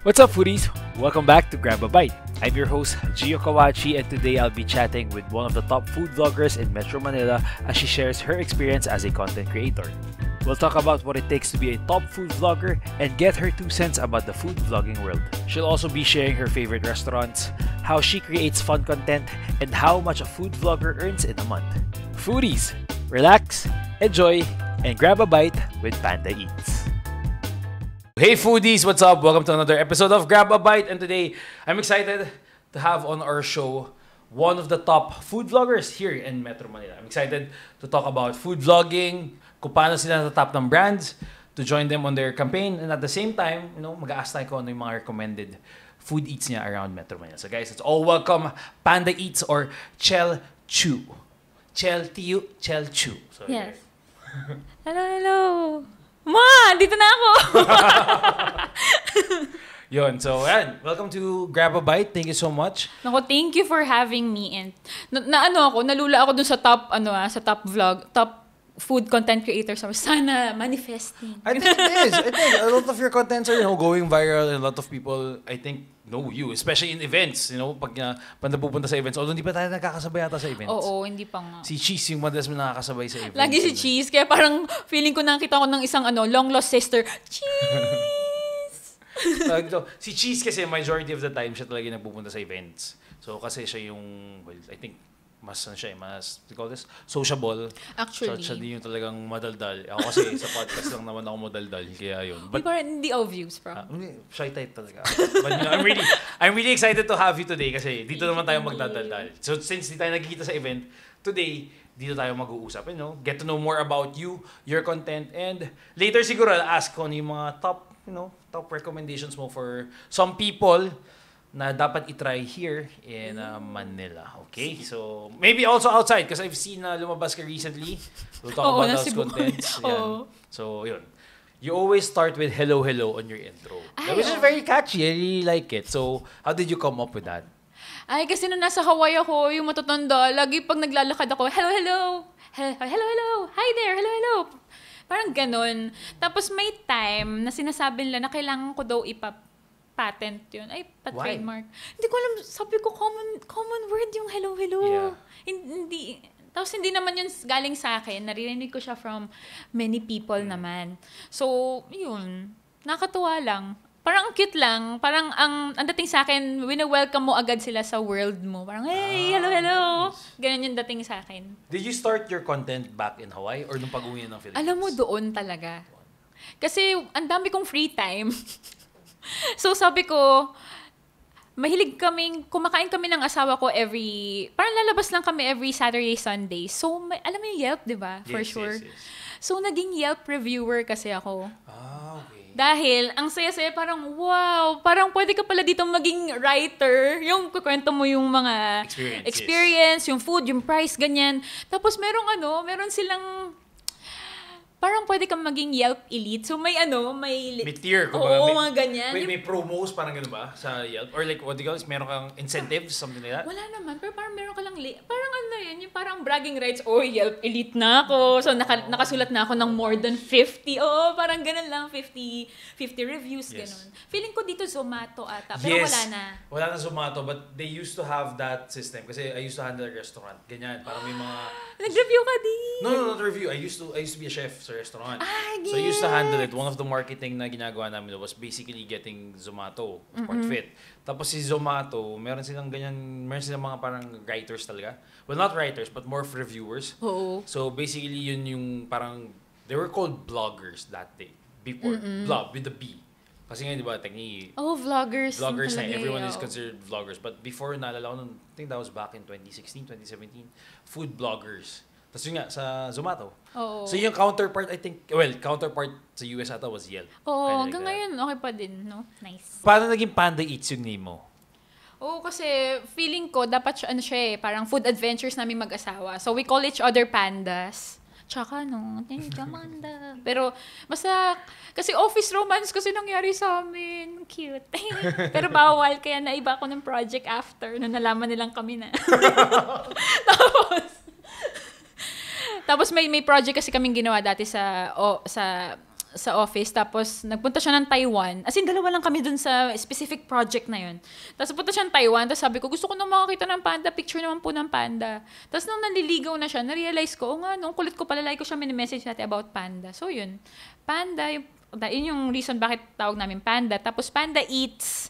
What's up, foodies? Welcome back to Grab a Bite. I'm your host, Gio Kawachi, and today I'll be chatting with one of the top food vloggers in Metro Manila as she shares her experience as a content creator. We'll talk about what it takes to be a top food vlogger and get her 2 cents about the food vlogging world. She'll also be sharing her favorite restaurants, how she creates fun content, and how much a food vlogger earns in a month. Foodies, relax, enjoy, and grab a bite with Panda Eats. Hey foodies, what's up? Welcome to another episode of Grab a Bite, and today I'm excited to have on our show one of the top food vloggers here in Metro Manila. I'm excited to talk about food vlogging, kung paano sila natatap ng brands, to join them on their campaign, and at the same time, mag-a-ask tayo kung ano yung mga recommended food eats niya around Metro Manila. So guys, let's all welcome Panda Eats or Chel Chu. Chel Chu. So, yes. Hello. Ma, dito na ako. Yun, so yan. Welcome to Grab a Bite. Thank you so much. Nako, thank you for having me. And nalula ako dun sa top food content creators. Sana manifesting. I think it is. I think a lot of your contents are, going viral, and a lot of people, I think, know you, especially in events, pag napupunta sa events. Although hindi pa tayo nakakasabay ata sa events. Oo, hindi pa nga. Si Cheese yung madalas mo nakakasabay sa events. Lagi si Cheese, kaya parang feeling ko nakita ko ng isang long lost sister. Cheese! Si Cheese kasi majority of the time siya talaga nagpupunta sa events. So kasi siya yung, I think, mas we call this, sociable. Actually. So, siya din yung talagang madaldal. Ako kasi sa podcast lang naman ako madaldal, kaya yun. But parang hindi obvious, bro. Shy type talaga. But I'm really excited to have you today kasi dito naman tayo magdadaldal. So since di tayo nagkikita sa event, today, dito tayo mag-uusap. Get to know more about you, your content, and later siguro I'll ask kung yung mga top recommendations mo for some people na dapat itry here in Manila. Okay? So, maybe also outside because I've seen lumabas ka recently. We'll talk about those contents. So, yun. You always start with hello on your intro. Which is very catchy. I really like it. So, how did you come up with that? Ay, kasi nung nasa Hawaii ako, yung matatanda, lagi pag naglalakad ako, hello. Hi there, hello. Parang ganun. Tapos may time na sinasabi nila na kailangan ko daw patent yun. Ay, pa-trademark. Hindi ko alam, sabi ko, common word yung hello. Yeah. Hindi. Tapos hindi naman yun galing sa akin. Naririnig ko siya from many people naman. So, yun. Nakatuwa lang. Parang ang cute lang. Parang ang dating sa akin, wina-welcome mo agad sila sa world mo. Parang, hey, hello. Nice. Ganun yung dating sa akin. Did you start your content back in Hawaii or nung pag-uwi ng Philippines? Alam mo, doon talaga. Kasi ang dami kong free time. So sabi ko, kumakain kami ng asawa ko parang lalabas lang kami every Saturday, Sunday. So, alam mo yung Yelp, di ba? For sure. Yes. So, naging Yelp reviewer kasi ako. Okay. Dahil, ang saya-saya, parang, wow, parang pwede ka pala dito maging writer. Yung kukwento mo yung mga experience, yung food, yung price, ganyan. Tapos, meron silang parang pwede kang maging Yelp Elite. So may tier. Oo, mga ganyan. May promos, parang gano'n ba? Sa Yelp? Or like, what do you call this? Meron kang incentives, something like that? Wala naman. Pero parang meron ka lang, parang yung parang bragging rights. Oh, Yelp Elite na ako. So nakasulat na ako ng more than 50. Oo, parang ganun lang. 50 reviews, ganun. Feeling ko dito Zomato ata. Pero wala na. Wala na Zomato, but they used to have that system. Kasi I used to handle a restaurant. Ganyan. Parang may mga... Nag-review ka din. No, not review. I used to be a chef sa restaurant. So I used to handle it. One of the marketing na ginagawa namin was basically getting Zomato, SportFit. Tapos si Zomato, meron silang mga parang writers talaga. Well, not writers, but more reviewers. Oo. So basically, yun yung parang, they were called bloggers that day. Before. Blog, with the B. Kasi nga, di ba, technically... Oh, vloggers. Vloggers na. Everyone is considered vloggers. But before, naalala ko, I think that was back in 2016, 2017. Food bloggers. Tapos yun nga, sa Zomato. Oo. So yung counterpart, I think, counterpart sa US ata was Yelp. Oo, hanggang ngayon, okay pa din, no? Nice. Paano naging Panda Eats yung name mo? Oo, kasi feeling ko, dapat siya parang food adventures namin mag-asawa. So we call each other pandas. Tsaka, thank you, Amanda. Pero, basta, kasi office romance kasi nangyari sa amin. Cute. Pero bawal, kaya naiba ko ng project after na nalaman nilang kami na. Tapos may project kasi kaming ginawa dati sa sa office, tapos nagpunta siya ng Taiwan. As in, dalawa lang kami dun sa specific project na yun. Tapos punta siya ng Taiwan, tapos sabi ko, gusto ko na makakita ng panda, picture naman po ng panda. Tapos nung naliligaw na siya, na-realize ko, nung kulit ko pala, like ko siya mini-message natin about panda. So yun, panda, yun yung reason bakit tawag namin panda. Tapos Panda Eats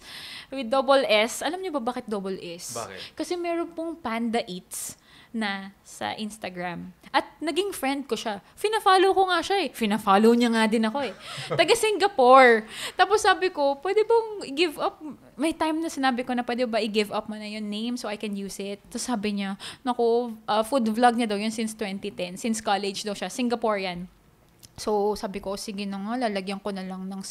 with double S. Alam niyo ba bakit double S? Bakit? Kasi meron pong Panda Eats na sa Instagram. At naging friend ko siya. Fina-follow ko nga siya eh. Fina-follow niya nga din ako eh. Taga Singapore. Tapos sabi ko, pwede bang i-give up? May time na sinabi ko na pwede ba i-give up mo na yung name so I can use it. Tapos sabi niya, naku, food vlog niya daw yun since 2010. Since college daw siya. Singaporean. So, sabi ko, sige na nga, lalagyan ko na lang ng...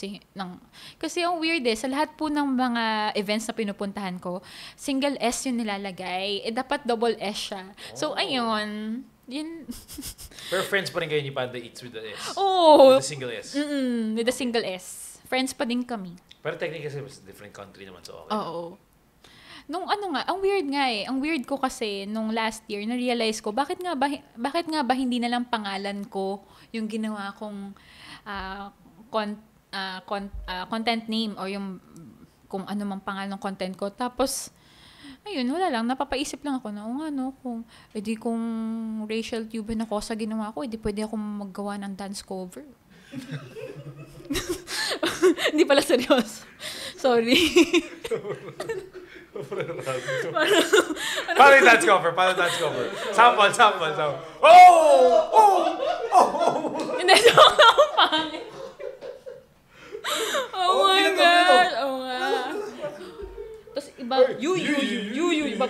Kasi ang weird sa lahat po ng mga events na pinupuntahan ko, single S yung nilalagay. Dapat double S siya. So, ayun. Yun. Pero friends pa rin kayo ni Panda Eats with the S? Oh! With the single S? With the single S. Friends pa din kami. Pero technically kasi different country naman, so okay. Oo. Nung ang weird nga eh. Ang weird ko kasi, nung last year, na-realize ko, bakit nga ba hindi na lang pangalan ko yung ginawa kong content name or yung kung ano mang pangalan ng content ko. Tapos, ayun, wala lang. Napapaisip lang ako na, kung racial tube na ko sa ginawa ko, pwede akong maggawa ng dance cover. Hindi pala seryoso. Sorry. Paano yung dance cover? Sample. Oh! Hindi, joke lang ako pangit. Oh my God! Oo nga. Tapos iba, you, iba.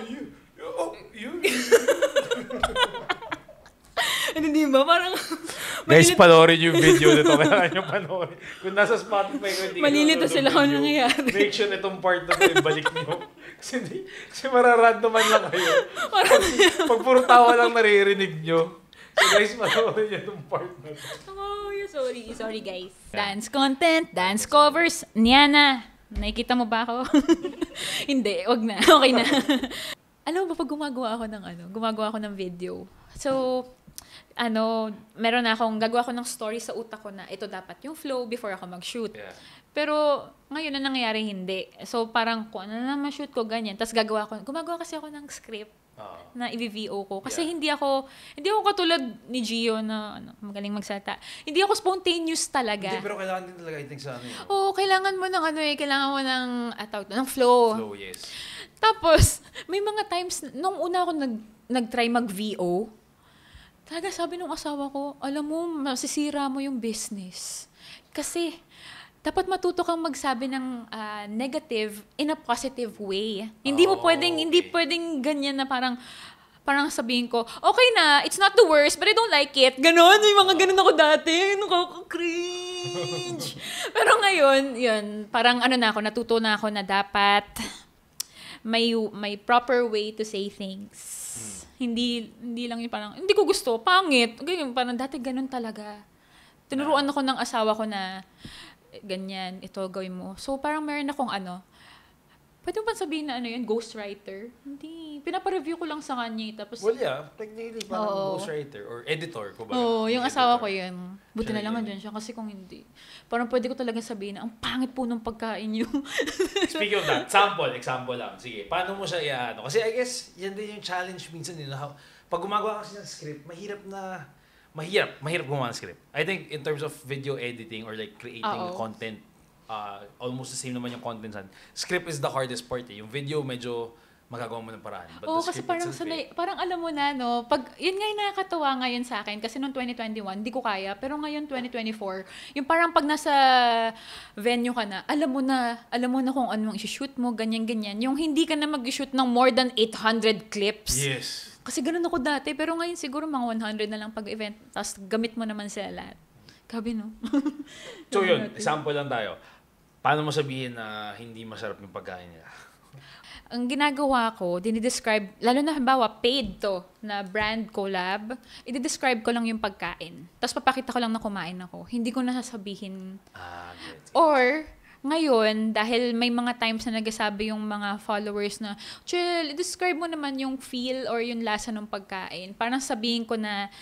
Ano di ba? Parang... Guys, panoorin yung video nito. Kailangan nyo panoorin. Kung nasa Spotify ko, hindi malilito sila kung nangyayari. Make sure itong part na ito, ibalik nyo. Kasi mararandoman lang kayo. Pag puro tawa lang naririnig nyo. So guys, panoorin nyo itong part na ito. Sorry guys. Dance content, dance covers, Niana. Nakikita mo ba ako? Hindi, wag na. Okay na. Alam mo ba, pag gumagawa ako ng video. So, meron na gagawa ko ng story sa utak ko na ito dapat yung flow before ako mag-shoot. Yeah. Pero ngayon na nangyayari hindi. So parang kung ano na ma-shoot ko ganyan, tapos gumagawa kasi ako ng script na i-VO ko. Kasi hindi ako katulad ni Gio na magaling magsalita. Hindi ako spontaneous talaga. Hindi, pero kailangan din talaga i-think sa Oo, kailangan mo ng flow. Flow, yes. Tapos, may mga times, nung una ako nag-try mag-VO, talaga sabi nung asawa ko, alam mo, masisira mo yung business. Kasi, dapat matuto kang magsabi ng negative in a positive way. Hindi pwedeng ganyan na parang sabihin ko, okay na, it's not the worst, but I don't like it. Ganon, may mga ganon ako dati. Nakaka-cringe. Pero ngayon, yun, parang natuto na ako na dapat may proper way to say things. Hindi lang yung parang, hindi ko gusto, pangit. Ganyan, parang dati ganun talaga. Tinuruan ako ng asawa ko na, ganyan, ito gawin mo. So, parang meron akong pwede mo ba sabihin na ghostwriter? Hindi. Pinapareview ko lang sa kanya. Tapos, well, yeah. Technically, parang ghostwriter or editor. Yung asawa ko yun. Buti na lang andyan siya kasi kung hindi. Parang pwede ko talagang sabihin na ang pangit po ng pagkain yung... Speaking of that, example lang. Sige, paano mo siya i-ano? Kasi I guess, yan din yung challenge minsan din. Pag gumagawa kasi ng script, mahirap gumawa ng script. I think in terms of video editing or like creating content, almost the same naman yung content. Script is the hardest part eh. Yung video medyo magagawa mo ng paraan. Kasi parang alam mo na, yun nga yung nakakatawa ngayon sa akin. Kasi noong 2021, hindi ko kaya. Pero ngayon, 2024, yung parang pag nasa venue ka na, alam mo na kung anong isi-shoot mo, ganyan-ganyan. Yung hindi ka na mag-shoot ng more than 800 clips. Yes. Kasi ganun ako dati. Pero ngayon siguro mga 100 na lang pag-event. Tapos gamit mo naman sila lahat. Gabi, no? So yun, example lang tayo. Paano mo sabihin na hindi masarap yung pagkain nila? Ang ginagawa ko, dinidescribe, lalo na halimbawa, paid to na brand collab, i-describe ko lang yung pagkain. Tapos papakita ko lang na kumain ako. Hindi ko nasasabihin. Good. Or, Ngayon, dahil may mga times na nagsasabi yung mga followers na, Chel, describe mo naman yung feel or yung lasa ng pagkain. Parang sabihin ko na,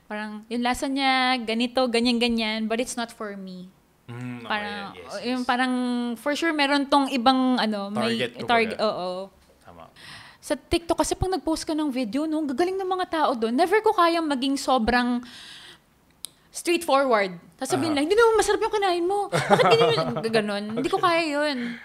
parang yung lasa niya, ganito, ganyan-ganyan, but it's not for me. Parang, yung parang, for sure, meron tong ibang, target, oo. Tama. Sa TikTok kasi pag nag-post ka ng video, no, gagaling ng mga tao doon. Never ko kayang maging sobrang straightforward. Tapos sabihin lang, hindi naman masarap yung kinain mo. Bakit hindi ganon? Hindi ko kaya yun.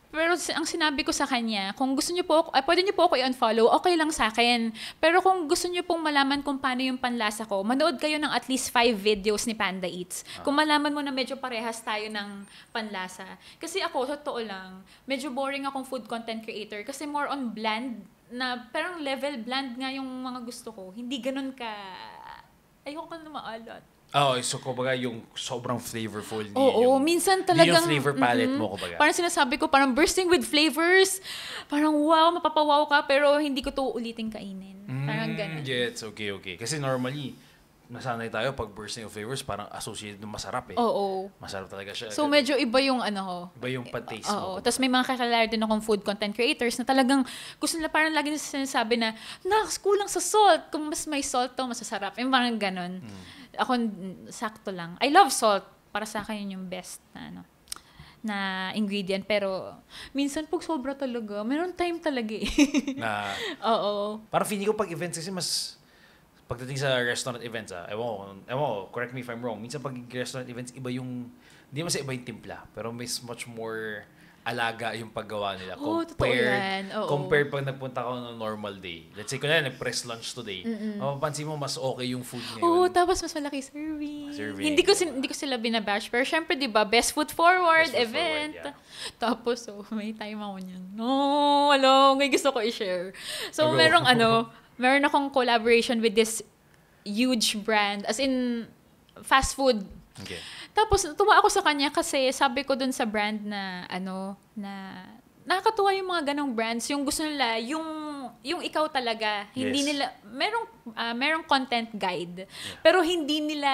Pero ang sinabi ko sa kanya, kung gusto niyo po pwede niyo po ako i-unfollow, okay lang sa akin. Pero kung gusto niyo pong malaman kung paano yung panlasa ko, manood kayo ng at least 5 videos ni Panda Eats. Kung malaman mo na medyo parehas tayo ng panlasa. Kasi ako, totoo lang, medyo boring akong food content creator kasi more on bland, na parang level bland nga yung mga gusto ko. Hindi ganun ka, ayoko na maalat. So kumbaga yung sobrang flavorful. Oo, minsan talagang yung flavor palette mo, kumbaga. Parang sinasabi ko, parang bursting with flavors. Parang wow, mapapawaw ka, pero hindi ko to ulitin kainin. Parang ganun. Yes, okay. Kasi normally, nasanay tayo pag bursting of flavors, parang associated ng masarap eh. Oo. Masarap talaga siya. So medyo iba yung ko. Iba yung pag-taste mo. Oo. Tapos may mga kakilala din akong food content creators na talagang gusto nila, parang lagi nila sinasabi na, kulang sa salt. Kung mas may salt to, masasarap. Yung parang ganun. Ako, sakto lang. I love salt. Para sa akin yun yung best na ingredient. Pero, minsan pag sobra talaga, meron time talaga eh. Oo. Parang feeling ko pag events kasi pagdating sa restaurant events, ewan ko, correct me if I'm wrong, minsan pag restaurant events, iba yung timpla. Pero much more alaga yung paggawa nila. Compared pag nagpunta ka ng normal day. Let's say, kung nag-press lunch today, mapapansin mo mas okay yung food ngayon. Oo, tapos mas malaki serving. Hindi ko sila binabash. Pero syempre, di ba, best foot forward event. Tapos, may time ako niyan. May gusto ko i-share. So, meron akong collaboration with this huge brand. As in, fast food. Okay. Tapos, tuwa ako sa kanya kasi sabi ko dun sa brand na nakakatuwa yung mga ganong brands. Yung gusto nila, yung ikaw talaga. Hindi nila, merong content guide. Pero hindi nila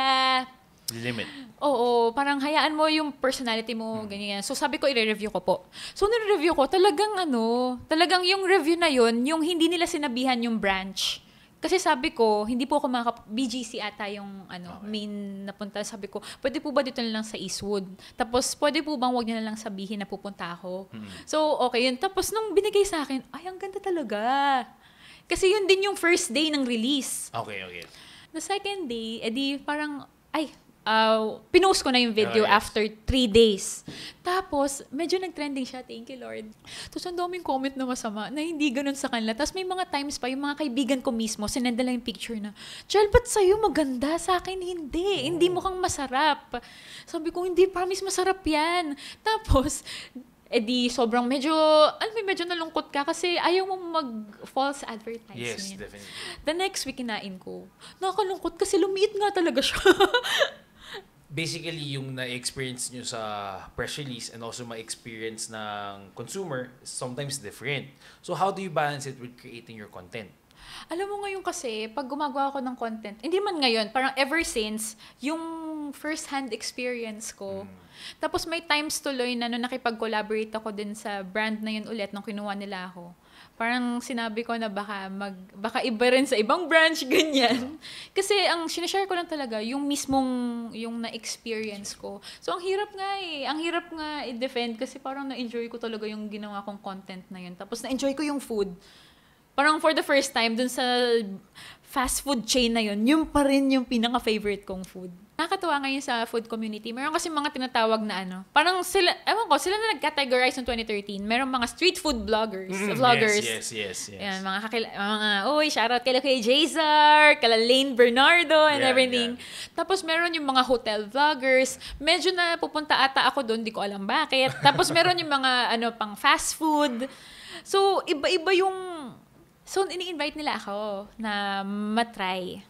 limit. Oo, parang hayaan mo yung personality mo, ganyan. So, sabi ko, i-review ko po. So, nire-review ko, talagang yung review na yun, yung hindi nila sinabihan yung branch. Kasi sabi ko, hindi po ako BGC ata yung main napunta. Sabi ko, pwede po ba dito na lang sa Eastwood? Tapos, pwede po bang wag niya na lang sabihin na pupunta ako? So, okay yun. Tapos, nung binigay sa akin, ay, ang ganda talaga. Kasi yun din yung first day ng release. Okay. The second day, edi parang, pinost ko na yung video after 3 days. Tapos, medyo nag-trending siya. Thank you, Lord. Tapos, ang daming comment na masama na hindi ganun sa kanila. Tapos, may mga times pa, yung mga kaibigan ko mismo, sinenda lang yung picture na, Chel, ba't sa'yo maganda? Sa akin, hindi. Hindi mukhang masarap. Sabi ko, hindi, promise, masarap yan. Tapos, sobrang medyo nalungkot ka kasi ayaw mo mag-false advertisement. Yes, definitely. The next week, kinain ko. Nakakalungkot kasi lumiit nga talaga siya. Basically, yung na-experience nyo sa press release and also ma-experience ng consumer is sometimes different. So, how do you balance it with creating your content? Alam mo ngayon kasi, pag gumagawa ako ng content, hindi man ngayon, parang ever since, yung first-hand experience ko. Tapos may times tuloy na nung nakipag-collaborate ako din sa brand na yun ulit nung kinuha nila ako. Parang sinabi ko na baka iba rin sa ibang branch, ganyan. Kasi ang sinashare ko lang talaga, yung na-experience ko. So, ang hirap nga i-defend kasi parang na-enjoy ko talaga yung ginawa kong content na yun. Tapos na-enjoy ko yung food. Parang for the first time, dun sa fast food chain na yun, yung pa rin yung pinaka-favorite kong food. Nakakatuwa ngayon sa food community. Meron kasi mga tinatawag na parang sila na nag-categorize ng 2013. Meron mga street food vloggers. Yes. Yan, shoutout kay Jazar, kay Lane Bernardo, and everything. Yeah. Tapos meron yung mga hotel vloggers. Medyo na pupunta ata ako doon, di ko alam bakit. Tapos meron yung mga pang fast food. So, iba-iba yung... So, ini-invite nila ako na matry.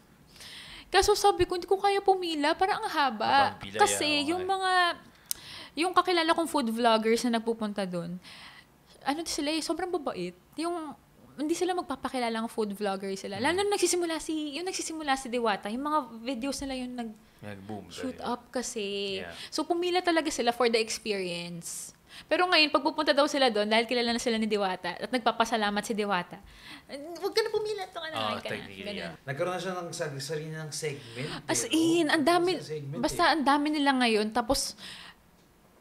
Kaso sabi ko, hindi ko kaya pumila. Parang ang haba. Kasi yung kakilala kong food vloggers na nagpupunta doon, sila sobrang babait. Yung hindi sila magpapakilalang food vlogger sila. Lalo na nagsisimula si Diwata, yung mga videos nila yung Nag-boom. shoot up kasi. Yeah. So, pumila talaga sila for the experience. Pero ngayon, pag pupunta daw sila doon, dahil kilala na sila ni Diwata, at nagpapasalamat si Diwata, huwag ka na pumila ito ka na. Technically, yeah. Nagkaroon na siya ng sarili ng segment. As in, ang dami, basta ang dami nila ngayon, tapos,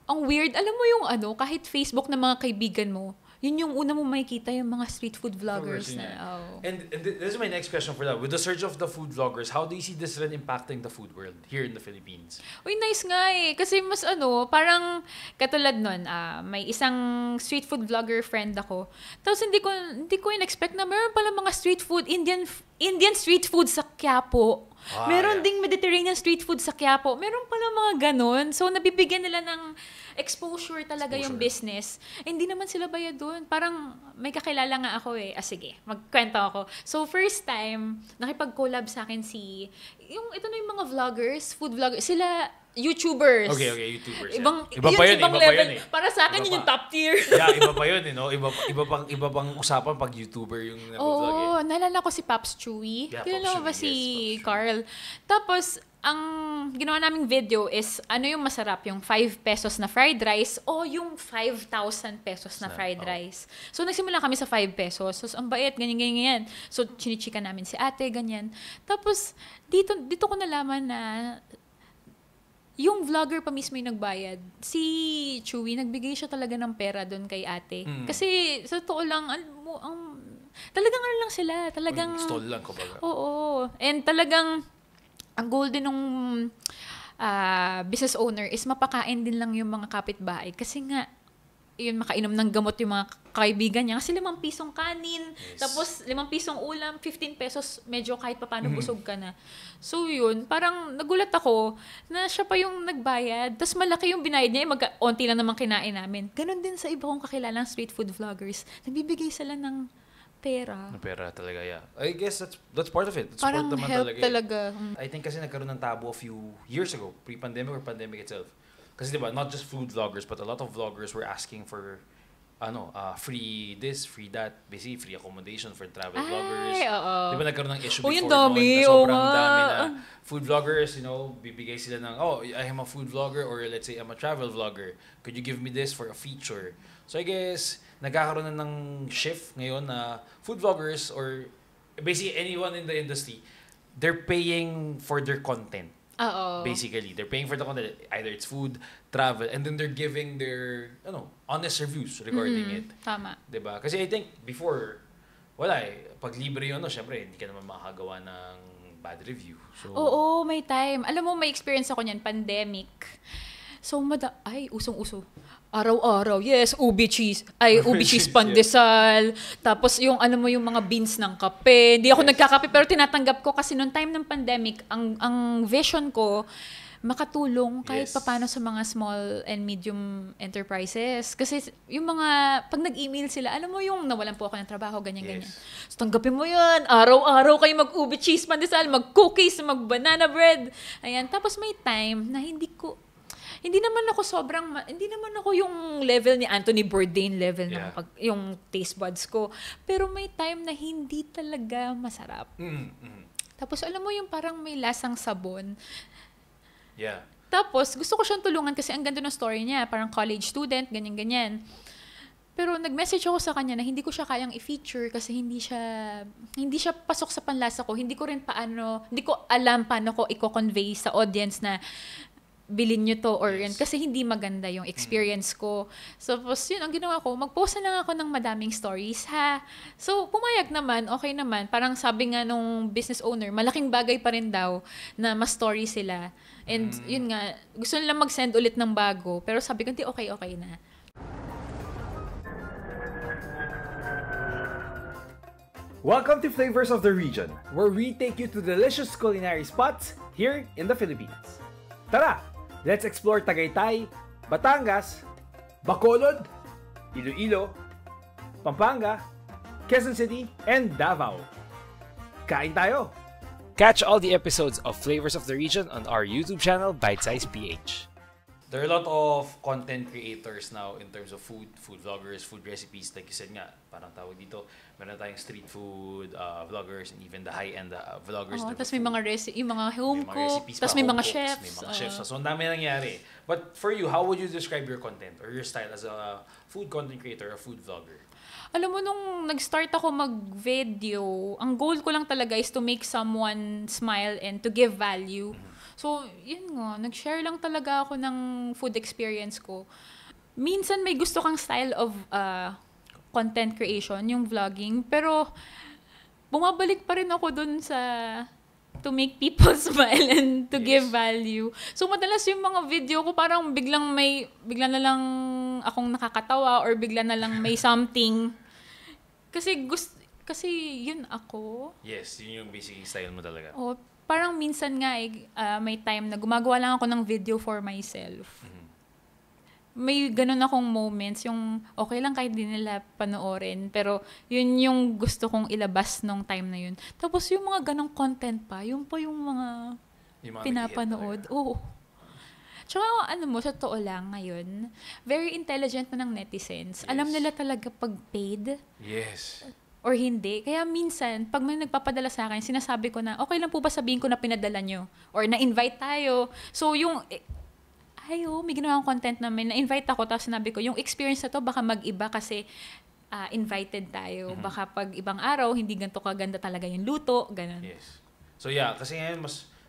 ang weird, alam mo yung kahit Facebook na mga kaibigan mo, yun yung una mo makikita yung mga street food vloggers na. Oh. And this is my next question for that. With the surge of the food vloggers, how do you see this trend impacting the food world here in the Philippines? Uy, nice nga eh. Kasi mas parang katulad nun, may isang street food vlogger friend ako. Tapos hindi ko in-expect na meron pala mga street food, Indian street food sa Quiapo. Meron ding Mediterranean street food sa Quiapo. Meron pala mga ganon. So, nabibigyan nila ng exposure talaga yung business. Hindi naman sila bayad doon. Parang may kakilala nga ako eh. Sige, magkwento ako. So, first time, nakipag-collab sa akin ito na yung mga vloggers, food vloggers. Sila, YouTubers. Okay, YouTubers. Iba pa level. yun eh. Para sa akin, yun yung top tier. Yeah, iba pa yun, no? Iba pang usapan pag YouTuber yung nag-vlog eh. Naalala ko si Pops Chewy. Yeah, Kilala mo ba si Carl? Tapos, ang ginawa naming video is, yung masarap? Yung 5 pesos na fried rice o yung 5,000 pesos na fried rice. So, nagsimula kami sa 5 pesos. So, ang bait, ganyan. So, chinichika namin si ate, ganyan. Tapos, dito ko nalaman na yung vlogger pa mismo yung nagbayad. Si Chewy, nagbigay siya talaga ng pera doon kay ate. Kasi, sa totoo lang, talagang lang sila. Talagang stall lang, kumbaga. Oo. And talagang, ang goal din ng business owner is mapakain din lang yung mga kapitbahay. Kasi nga, yun, makainom ng gamot yung mga kaibigan niya. Kasi 5 pisong kanin, tapos 5 pisong ulam, 15 pesos, medyo kahit pa paano busog ka na. So yun, parang nagulat ako na siya pa yung nagbayad, tapos malaki yung binayad niya, onti lang naman kinain namin. Ganon din sa iba kong kakilalang street food vloggers. Nagbibigay sila ng pera. Pera talaga, yeah. I guess that's part of it. That's parang part naman help talaga. I think kasi nagkaroon ng tabo a few years ago, pre-pandemic or pandemic itself. Kasi diba, not just food vloggers, but a lot of vloggers were asking for free this, free that, basically free accommodation for travel vloggers. Oo. Diba nagkaroon ng issue yung before dami, noon, na sobrang dami na food vloggers, bibigay sila ng, I am a food vlogger, or let's say I'm a travel vlogger. Could you give me this for a feature? So I guess, nagkakaroon na ng shift ngayon na food vloggers, or basically anyone in the industry, they're paying for their content. Basically, they're paying for the content. Either it's food, travel, and then they're giving their, honest reviews regarding it. Tama. Diba? Kasi I think before, wala eh. Pag libre yun, syempre, hindi ka naman makakagawa ng bad review. So, Oo, may time. Alam mo, may experience ako niyan, pandemic. So, usong-uso. Araw-araw, yes, ubi cheese pandesal. Tapos yung yung mga beans ng kape. Hindi ako nagkakape pero tinatanggap ko kasi noong time ng pandemic, ang vision ko makatulong kahit papaano sa mga small and medium enterprises. Kasi yung mga, pag nag-email sila, alam mo yung nawalan po ako ng trabaho, ganyan. So, tanggapin mo yan. Araw-araw kayo mag-ubi cheese pandesal, mag-cookies, mag-banana bread. Ayan. Tapos may time na hindi naman ako yung level ni Anthony Bourdain level ng yung taste buds ko. Pero may time na hindi talaga masarap. Tapos alam mo yung parang may lasang sabon. Yeah. Tapos gusto ko siyang tulungan kasi ang ganda ng story niya. Parang college student, ganyan-ganyan. Pero nag-message ako sa kanya na hindi ko siya kayang i-feature kasi hindi siya pasok sa panlasa ko. Hindi ko alam paano ko i-convey sa audience na bilhin nyo to or yan. Kasi hindi maganda yung experience ko. So, yun, ang ginawa ko, mag-post na lang ako ng madaming stories, ha? So, pumayag naman, okay naman. Parang sabi nga nung business owner, malaking bagay pa rin daw na mas story sila. And yun nga, gusto nila mag-send ulit ng bago. Pero sabi ko, hindi, okay na. Welcome to Flavors of the Region, where we take you to delicious culinary spots here in the Philippines. Tara! Let's explore Tagaytay, Batangas, Bacolod, Iloilo, Pampanga, Quezon City, and Davao. Kain tayo! Catch all the episodes of Flavors of the Region on our YouTube channel, Bite Size PH. there are a lot of content creators now in terms of food vloggers, food recipes. Like you said nga, parang tawag dito, meron tayong street food vloggers and even the high-end vloggers. Tapos may mga yung mga home cook, tapos may mga chefs. May mga chefs. So, ang dami nangyari. But for you, how would you describe your content or your style as a food content creator or food vlogger? Alam mo, nung nag-start ako mag-video, ang goal ko lang talaga is to make someone smile and to give value. So, yun nga, nag-share lang talaga ako ng food experience ko. Minsan may gusto kang style of content creation, yung vlogging, pero bumabalik pa rin ako dun sa to make people smile and to give value. So, madalas yung mga video ko parang bigla na lang akong nakakatawa or bigla na lang may something. Kasi yun ako. Yes, yun yung basic style mo talaga. Oh, parang minsan nga may time na gumagawa lang ako ng video for myself. Mm-hmm. May ganun akong moments, yung okay lang kahit di nila panoorin, pero yun yung gusto kong ilabas nung time na yun. Tapos yung mga ganong content pa, yun pa yung mga pinapanood. Oo. Tsaka sa totoo lang ngayon, very intelligent na ng netizens. Yes. Alam nila talaga pag paid. Yes. Or hindi. Kaya minsan, pag may nagpapadala sa akin, sinasabi ko na, okay lang po ba sabihin ko na pinadala nyo? Or na-invite tayo. So yung, may ginawang content namin, na-invite ako, tapos sinabi ko, yung experience na to baka mag-iba kasi invited tayo. Mm-hmm. Baka pag ibang araw, hindi ganito kaganda talaga yung luto, ganun. Yes. So yeah, kasi ngayon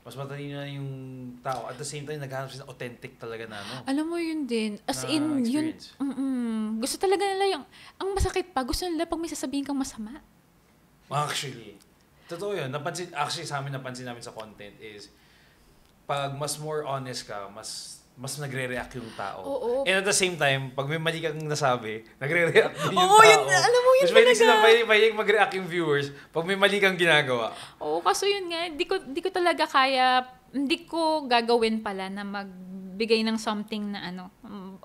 mas matalino na yung tao. At the same time, naghahanap sila authentic talaga na Alam mo yun din. As in, experience. Gusto talaga nila yung, ang masakit pa, gusto nila pag may sasabihin kang masama. Actually, totoo yun. Actually, sa amin napansin namin sa content is, pag mas more honest ka, mas nagre-react yung tao. Oo. And at the same time, pag may mali kang nasabi, nagre-react din yung Oo, tao. yun, alam mo yun talaga. Mahilig mag-react yung viewers pag may mali kang ginagawa. Oo, kaso yun nga, di ko talaga kaya, hindi ko gagawin pala na magbigay ng something na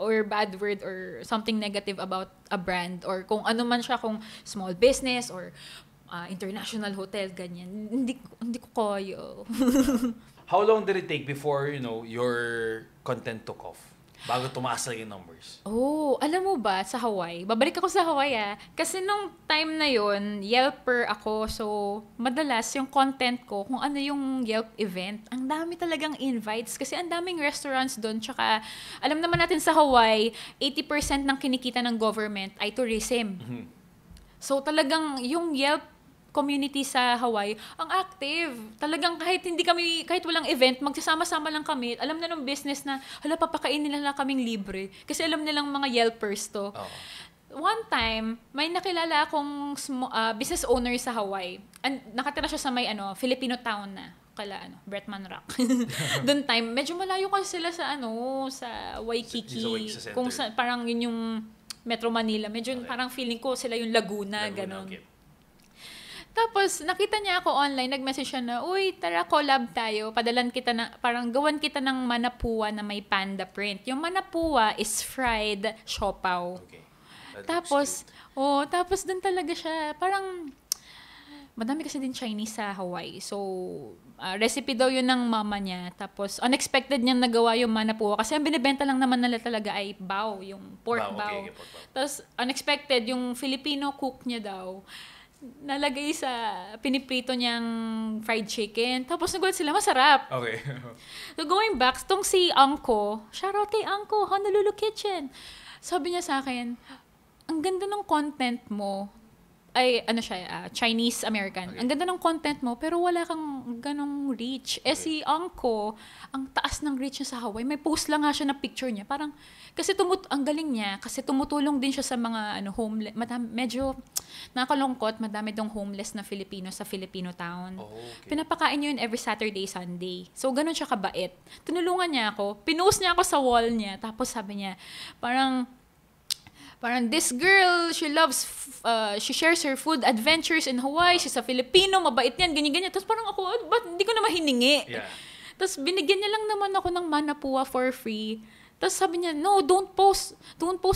or bad word or something negative about a brand or kung ano man siya, kung small business or international hotel, ganyan. Hindi ko kaya. How long did it take before, your content took off? Bago tumaas lang yung numbers. Oh, alam mo ba, sa Hawaii, babalik ako sa Hawaii kasi nung time na yon Yelper ako, so madalas yung content ko, kung ano yung Yelp event, ang dami talagang invites kasi ang daming restaurants doon, tsaka alam naman natin sa Hawaii, 80% ng kinikita ng government ay tourism. Mm-hmm. So talagang yung Yelp community sa Hawaii, ang active. Talagang kahit walang event, magsasama-sama lang kami. Alam na ng business na, papakainin nila kaming libre. Kasi alam nilang mga Yelpers to. Oh. One time, may nakilala akong business owner sa Hawaii. Nakatira siya sa may Filipino town na. Bretman Rock. Doon time, medyo malayo kasi sila sa sa Waikiki. Sa kung parang yun yung Metro Manila. Medyo parang feeling ko sila yung Laguna ganon. Okay. Tapos, nakita niya ako online, nag-message siya na, uy, tara, collab tayo. Padalan kita parang gawan kita ng manapua na may panda print. Yung manapua is fried siopaw. Okay. Tapos dun talaga siya, parang, madami kasi din Chinese sa Hawaii. So, recipe daw yun ng mama niya. Tapos, unexpected niyang nagawa yung manapua. Kasi ang binibenta lang naman nila talaga ay bao, yung pork bao. Okay, pork bao. Tapos, unexpected, yung Filipino cook niya daw, nalagay sa piniprito niyang fried chicken. Tapos nagulat sila, masarap. Okay. So going back, tong si Angko, shoutout kay Angko, Honolulu Kitchen. Sabi niya sa akin, ang ganda ng content mo. Ay, Chinese-American. Okay. Ang ganda ng content mo, pero wala kang ganong reach. Okay. Si Angko, ang taas ng reach niya sa Hawaii. May post lang nga siya na picture niya. Parang, kasi ang galing niya, kasi tumutulong din siya sa mga homeless. Medyo nakakalungkot, madami dong homeless na Filipino sa Filipino town. Oh, okay. Pinapakain niya yun every Saturday, Sunday. So, ganun siya kabait. Tinulungan niya ako. Pinost niya ako sa wall niya. Tapos sabi niya, parang this girl, she shares her food adventures in Hawaii. She's a Filipino, mabait yan, ganyan-ganyan. Tapos parang ako, ba't hindi ko naman hiningi? Yeah. Tapos binigyan niya lang naman ako ng manapua for free. Tapos sabi niya, no, don't post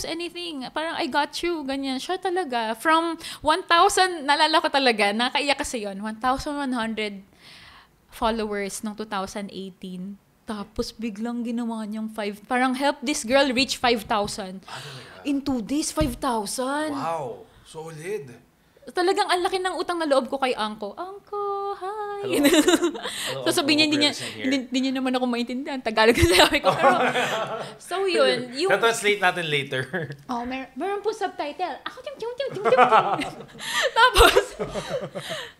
anything. Parang, I got you, ganyan. Siya talaga. From 1,000, nalala ko talaga, nakaiyak kasi yun, 1,100 followers noong 2018. Tapos biglang ginawa niyang parang help this girl reach 5,000. In 2 days, 5,000. Wow. Solid. Talagang ang laki ng utang na loob ko kay Angko. Angko, hi! Hello, So sabihin niya, hindi niya naman ako maintindihan. Tagalog na sabi ko. Pero, so yun. Translate natin later. Meron po subtitle. Ako, tim.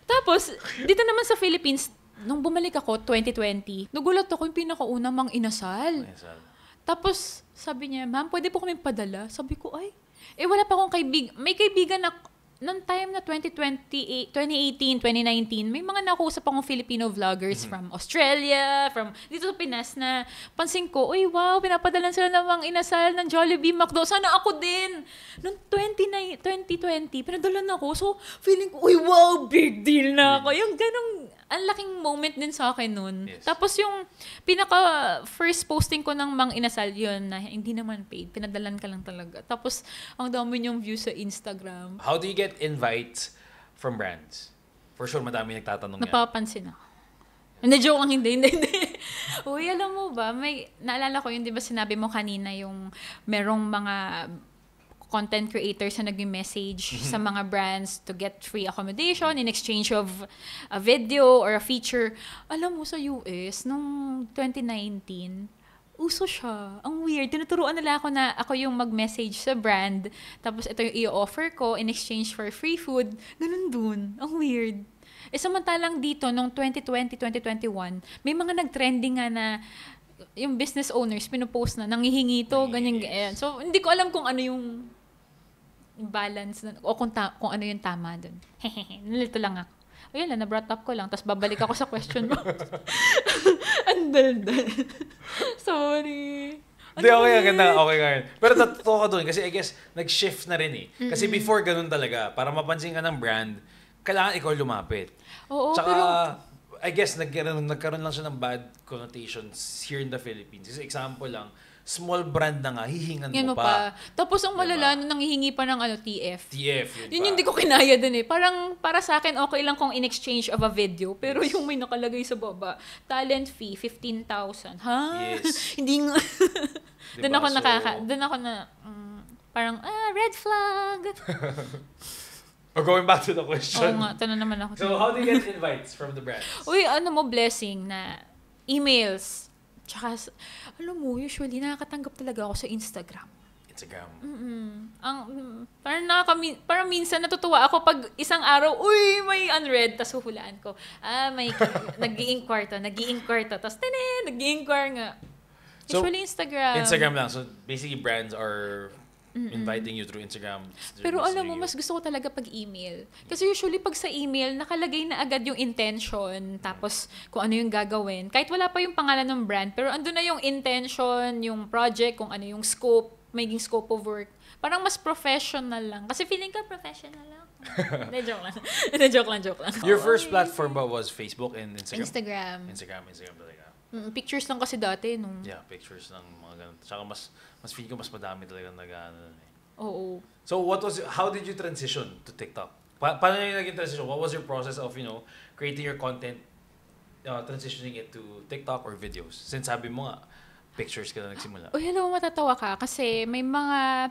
Tapos, dito naman sa Philippines, nung bumalik ako, 2020, nagulat ako yung pinakaunang mang inasal. Tapos, sabi niya, ma'am, pwede po kami padala? Sabi ko, wala pa akong may kaibigan na, noong time na 2018, 2019, may mga nakuusap akong Filipino vloggers from Australia, from dito sa Pinas na pansin ko, uy, wow, pinapadalan sila ng mga inasal ng Jollibee, McDo. Sana ako din. Noong 2020, pinadalan ako. So, feeling ko, uy, wow, big deal na ako. Yung ganong, ang laking moment din sa akin nun. Yes. Tapos yung first posting ko ng mang inasal yun na hindi naman paid. Pinadalan ka lang talaga. Tapos ang dami niyong views sa Instagram. How do you get invites from brands? For sure, madami nagtatanong yan. Napapansin ako. Hindi, joke lang, hindi. Uy, alam mo ba, naalala ko yun, di ba sinabi mo kanina yung merong mga content creators na nag-message sa mga brands to get free accommodation in exchange of a video or a feature. Alam mo, sa US, nung 2019, uso siya. Ang weird. Tinuturuan nila ako na ako yung mag-message sa brand. Tapos ito yung i-offer ko in exchange for free food. Ganun dun. Ang weird. Samantalang dito, nung 2020, 2021, may mga nag-trending nga na yung business owners, pinupost na, nangihingi ito, ganyan. So, hindi ko alam kung ano yung balance o kung ano yung tama dun. Nalito lang ako. Ayun lang, na-brought up ko lang. Tapos babalik ako sa question mo. Ang dal-dal. Sorry. Hindi, okay, ganda. Okay ka rin. Pero totoo ka dun. Kasi I guess, nag-shift na rin eh. Kasi before ganun talaga, para mapansin ka ng brand, kailangan ikaw lumapit. Oo, Tsaka, pero I guess, nagkaroon lang siya ng bad connotations here in the Philippines. Kasi example lang, small brand na nga, hihingan mo pa. Tapos ang malala, nung nanghihingi pa ng TF. TF, yun hindi ko kinaya dun eh. Parang, para sa akin, okay lang kung in exchange of a video. Pero yung may nakalagay sa baba, talent fee, 15,000. Ha? Yes. Hindi nga. Diba? Doon ako parang, red flag. Going back to the question. Oo nga, tanong naman ako. So, how do you get invites from the brands? Uy, blessing na emails. Tsaka, alam mo, usually, nakakatanggap talaga ako sa Instagram. Parang minsan natutuwa ako pag isang araw, uy, may unread, tas huhulaan ko. May nag-i-inquire to. Tas, nag-i-inquire nga. Usually, Instagram. Instagram lang. So, basically, brands are inviting you through Instagram. Pero alam mo, mas gusto ko talaga pag email. Kasi usually pag sa email, nakalagay na agad yung intention, tapos kung ano yung gagawin. Kahit wala pa yung pangalan ng brand, pero andun na yung intention, yung project, kung ano yung scope, maging scope of work. Parang mas professional lang. Kasi feeling ka professional lang. Hindi, joke lang. Your first platform ba was Facebook and Instagram? Instagram talaga. Pictures lang kasi dati nung... Yeah, pictures lang, mga ganun. Tsaka mas feel ko mas madami talaga Oo. So how did you transition to TikTok? Paano yung naging transition? What was your process of, creating your content, transitioning it to TikTok or videos? Since sabi mo nga, pictures ka na nagsimula. Uy, alam mo, matatawa ka kasi may mga...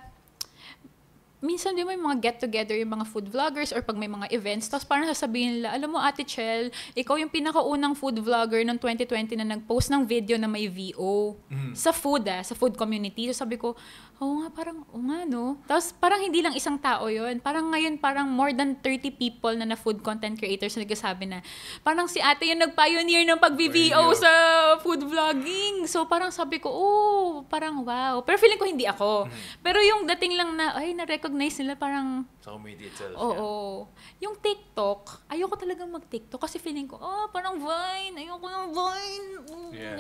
Minsan din may mga get-together yung mga food vloggers or pag may mga events, tapos parang sasabihin nila, alam mo, Ate Chel, ikaw yung pinakaunang food vlogger ng 2020 na nag-post ng video na may VO. Sa food community. So sabi ko, oo nga, no? Tapos parang hindi lang isang tao yon. Parang ngayon, parang more than 30 people na food content creators na nagsasabi na, parang si ate yung nag-pioneer ng pag-VO sa food vlogging. So parang sabi ko, parang wow. Pero feeling ko hindi ako. Pero yung dating lang na, na-recognize nila parang... Sa community itself. Oo. Yung TikTok, ayoko talagang mag-TikTok kasi feeling ko, parang Vine. Ayoko ng Vine.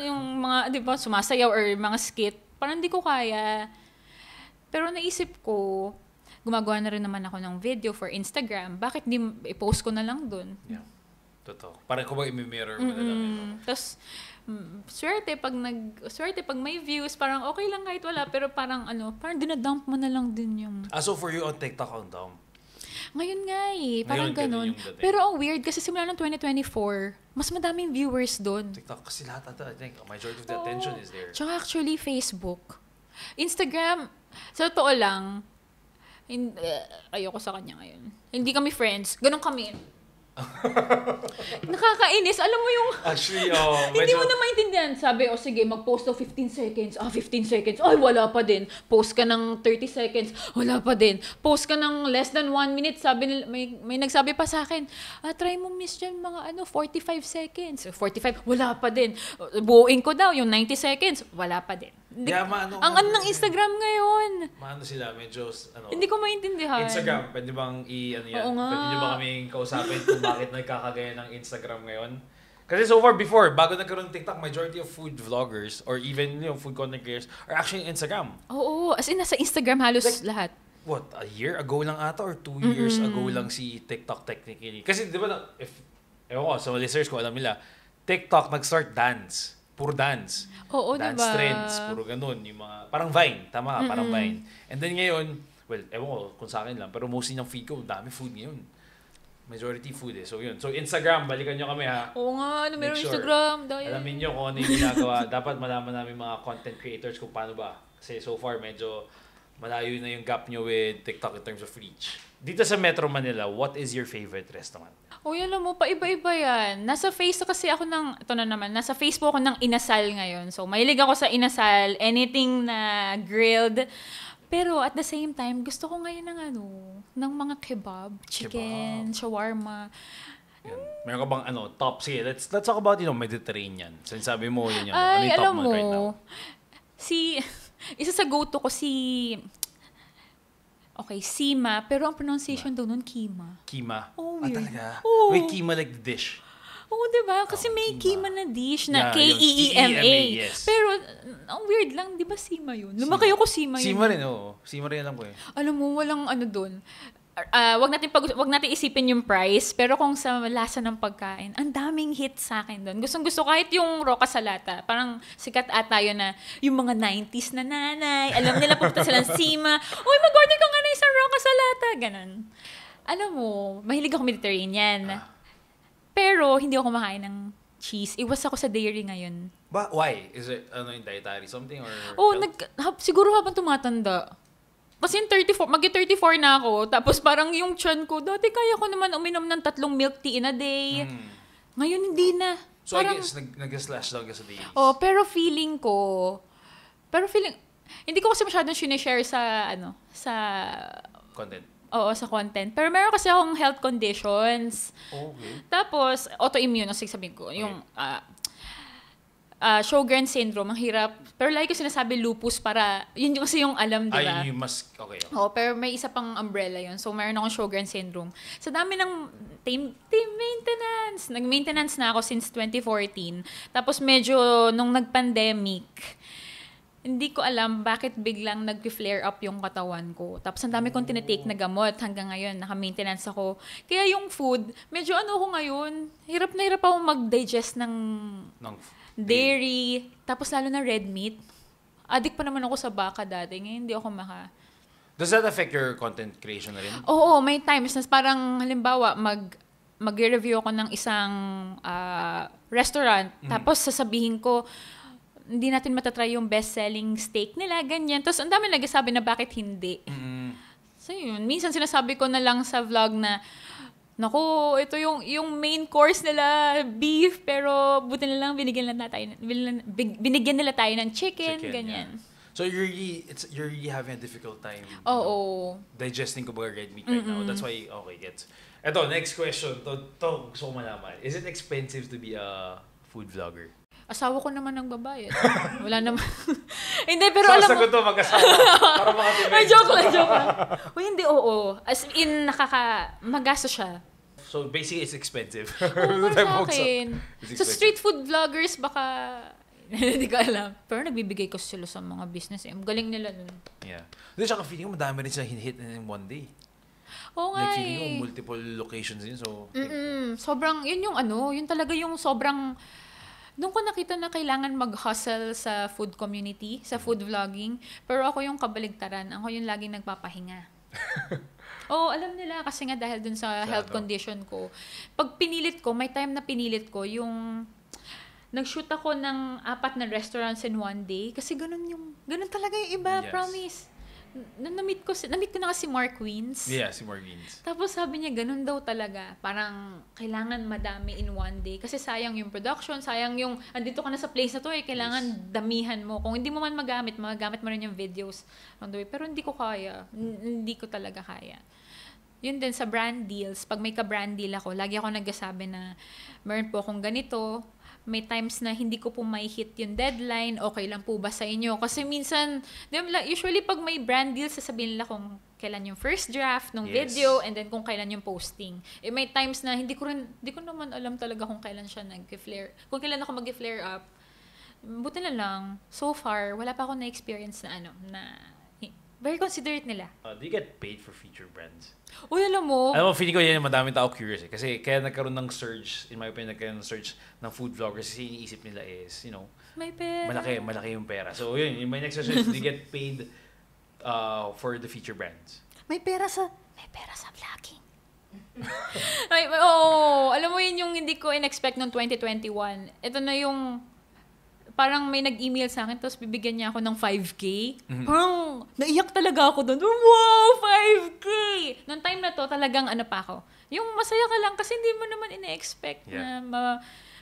Yung mga, di ba, sumasayaw or mga skit. Parang hindi ko kaya. Pero naisip ko, gumagawa na rin naman ako ng video for Instagram. Bakit di i-post ko na lang dun? Yeah. Totoo. Parang kung ba i-mirror mo na lang yun. Tapos, swerte pag may views, parang okay lang kahit wala. Pero parang parang dinadump mo na lang din yung... So for you on TikTok, ang dump? Ngayon nga eh, parang Ngayon, ganun ganun. yung dating. Pero ang weird kasi simula ng 2024, mas madaming viewers doon. TikTok kasi lahat ata, I think, majority of the attention is there. Tsaka actually, Facebook. Instagram, sa totoo lang, ayoko sa kanya ngayon. Hindi kami friends. Ganun kami. Nakakainis. Alam mo yung... Actually, Hindi mo na maintindihan. Sabi, sige, mag-post of 15 seconds. 15 seconds. Ay, wala pa din. Post ka ng 30 seconds. Wala pa din. Post ka ng less than 1 minute. Sabi nila, may nagsabi pa sa akin, try mo miss dyan mga 45 seconds. 45, wala pa din. Buuin ko daw yung 90 seconds. Wala pa din. Yeah, ang ano ng Instagram ngayon. Maano sila, medyo, Hindi ko maintindihan. Instagram, pwede bang Oo nga. Pwede nyo ba kaming kausapin kung bakit nagkakagaya ng Instagram ngayon? Kasi so far, before, bago nagkaroon ng TikTok, majority of food vloggers or even food content creators are actually in Instagram. Oo, as in nasa Instagram halos lahat. What, a year ago lang ata or 2 years ago lang si TikTok technically? Kasi di ba, ewan ko, sa listeners ko, alam nila, TikTok nag-start dance. Puro dance. Oo, dance diba? trends, puro ganun. Yung mga, parang Vine, tama ka, parang Vine. And then ngayon, well, ewan ko kung sa akin lang, pero mostly ng feed ko, dami food ngayon. Majority food eh. So yun. So Instagram, balikan nyo kami ha. Oo nga, meron Make sure, Instagram. Dahil. Alamin nyo kung ano yung ginagawa. Dapat malaman namin mga content creators kung paano ba. Kasi so far, medyo malayo na yung gap nyo with TikTok in terms of reach. Dito sa Metro Manila, what is your favorite restaurant? Alam mo, paiba-iba yan. Nasa Facebook ako ng inasal ngayon. So, mahilig ako sa inasal, anything na grilled. Pero at the same time, gusto ko ngayon ng mga kebab, chicken, shawarma. Yan. Meron ka bang top? Sige, let's talk about Mediterranean. Since sabi mo yun yung Ay, yung top alam mo mo, right now? isa sa go-to ko Sima, pero ang pronunciation daw nun, Kima. Kima? Oh, weird. Talaga? Oh. Wait, Kima like the dish? Oo, diba? Kasi may Kima. Kima na dish na Yeah, yung Keema. Keema, yes. Pero, ang weird lang, di ba Sima yun? Lumaki ako Sima yun. Sima rin, oo. Sima rin alam ko eh. Alam mo, walang doon. Wag natin isipin yung price, pero kung sa lasa ng pagkain, ang daming hit sa akin doon. Gustong-gusto kahit yung Roca Salata. Parang sikat ata yun na yung mga 90s na nanay, alam nila pupunta silang Sima. Uy, mag-order ka nga na isang Roca Salata. Ganon. Alam mo, mahilig ako Mediterranean. Pero hindi ako kumakain ng cheese. Iwas ako sa dairy ngayon. Why? Is it yung dietary something or siguro habang tumatanda. Kasi 34, mag-34 na ako. Tapos parang yung tiyan ko, dati kaya ko naman uminom ng 3 milk tea in a day. Ngayon hindi na. So parang, I guess nag-slash down ka sa days. pero hindi ko kasi masyadong sinishare sa Content. Oo, sa content. Pero meron kasi akong health conditions. Okay. Tapos, autoimmune, sabihin ko. Yung Sjogren's syndrome, ang hirap. Pero like ko sinasabi lupus para, yun kasi yung alam, di ba? Ay, you must, okay. Oo, pero may isa pang umbrella yun. So, meron akong Sjogren's syndrome. Sa dami ng team maintenance. Nag-maintenance na ako since 2014. Tapos medyo, nung nag-pandemic, hindi ko alam bakit biglang nag-flare up yung katawan ko. Tapos ang dami kong tinitake na gamot hanggang ngayon. Naka-maintenance ako. Kaya yung food, medyo ako ngayon, hirap na hirap ako mag-digest ng dairy. Tapos lalo na red meat. Addict pa naman ako sa baka dati. Ngayon hindi ako Does that affect your content creation na rin? Oo, may times na parang halimbawa mag-review ako ng isang restaurant. Tapos sasabihin ko, hindi natin matatry yung best-selling steak nila, ganyan. Tapos ang dami nagsasabi na bakit hindi. So yun, minsan sinasabi ko na lang sa vlog na, naku, ito yung main course nila, beef, pero buti na lang binigyan nila tayo ng chicken ganyan. Yeah. So you're really having a difficult time digesting red meat right now. That's why, okay, gets. Eto, next question. To gusto ko malaman. Is it expensive to be a food vlogger? Asawa ko naman ang babae. Wala naman. Hindi, pero alam mo. Sasagot to mag-asawa. Para makatipid. Ay, joke lang. Uy, hindi, oo. As in, magasto siya. So, basically, it's expensive. Oo, sa akin. Sa street food vloggers, baka, hindi ko alam. Pero nagbibigay ko sila sa mga business. Galing nila nun. Yeah. Hindi, tsaka feeling ko madami rin sila hit in one day. Oo nga feeling ko multiple locations din. So, sobrang, yun talaga yung sobrang, doon ko nakita na kailangan mag-hustle sa food community, sa food vlogging. Pero ako yung kabaligtaran. Ako yung laging nagpapahinga. Oo, alam nila kasi nga dahil dun sa health condition ko. Pag pinilit ko, may time na pinilit ko, yung nag-shoot ako ng 4 na restaurants in one day. Kasi ganun talaga yung iba, Yes. promise. Na-meet ko na kasi Mark Wins. Yeah, si Morgans. Tapos sabi niya, ganun daw talaga. Parang kailangan madami in one day. Kasi sayang yung production, sayang yung, andito ka na sa place na to kailangan damihan mo. Kung hindi mo man magagamit mo rin yung videos on the way. Pero hindi ko kaya. Hindi ko talaga kaya. Yun din sa brand deals. Pag may ka-brand deal ako, lagi ako nagsasabi na meron po akong ganito. May times na hindi ko po may hit yung deadline, okay lang po ba sa inyo? Kasi minsan, usually pag may brand deal, sasabihin nila kung kailan yung first draft ng video and then kung kailan yung posting. May times na hindi ko naman alam talaga kung kailan siya nag-flare. Kung kailan ako mag-flare up. Buti na lang, so far, wala pa ako na-experience na very considerate nila. Do you get paid for feature brands? Uy, alam mo, Feeling ko yan yung madaming tao curious Kasi kaya nagkaroon ng surge, in my opinion, nagkaroon ng surge ng food vloggers kasi iniisip nila is, may pera. malaki yung pera. So yun, in my next question is, do you get paid for the feature brands? May pera sa vlogging. Alam mo yun yung hindi ko in-expect noong 2021. Ito na yung parang may nag-email sa akin tapos bibigyan niya ako ng 5K. Parang naiyak talaga ako doon. Wow, 5K! Noong time na to, talagang pa ako. Yung masaya ka lang kasi hindi mo naman ina-expect na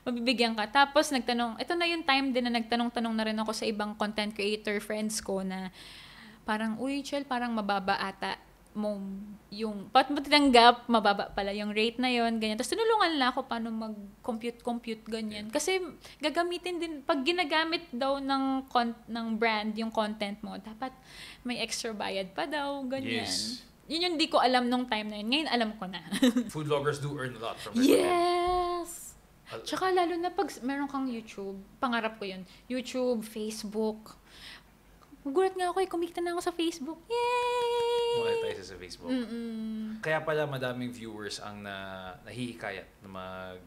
mabibigyan ka. Tapos nagtanong, ito na yung time din na nagtanong-tanong na rin ako sa ibang content creator friends ko na parang, uy, Chel, parang mababa ata mo yung, ba't mo tinanggap, mababa pala yung rate na yon ganyan. Tapos tinulungan lang ako paano mag-compute, ganyan. Kasi gagamitin din, pag ginagamit daw ng brand yung content mo, dapat may extra bayad pa daw, ganyan. Yes. Yun yung di ko alam nung time na yun. Ngayon alam ko na. Food vloggers do earn a lot from their Yes! Tsaka lalo na pag meron kang YouTube, pangarap ko yun, YouTube, Facebook. Magulat nga ako kumikita na ako sa Facebook. Yay! monetize sa Facebook. Kaya pala madaming viewers ang nahihikayat na mag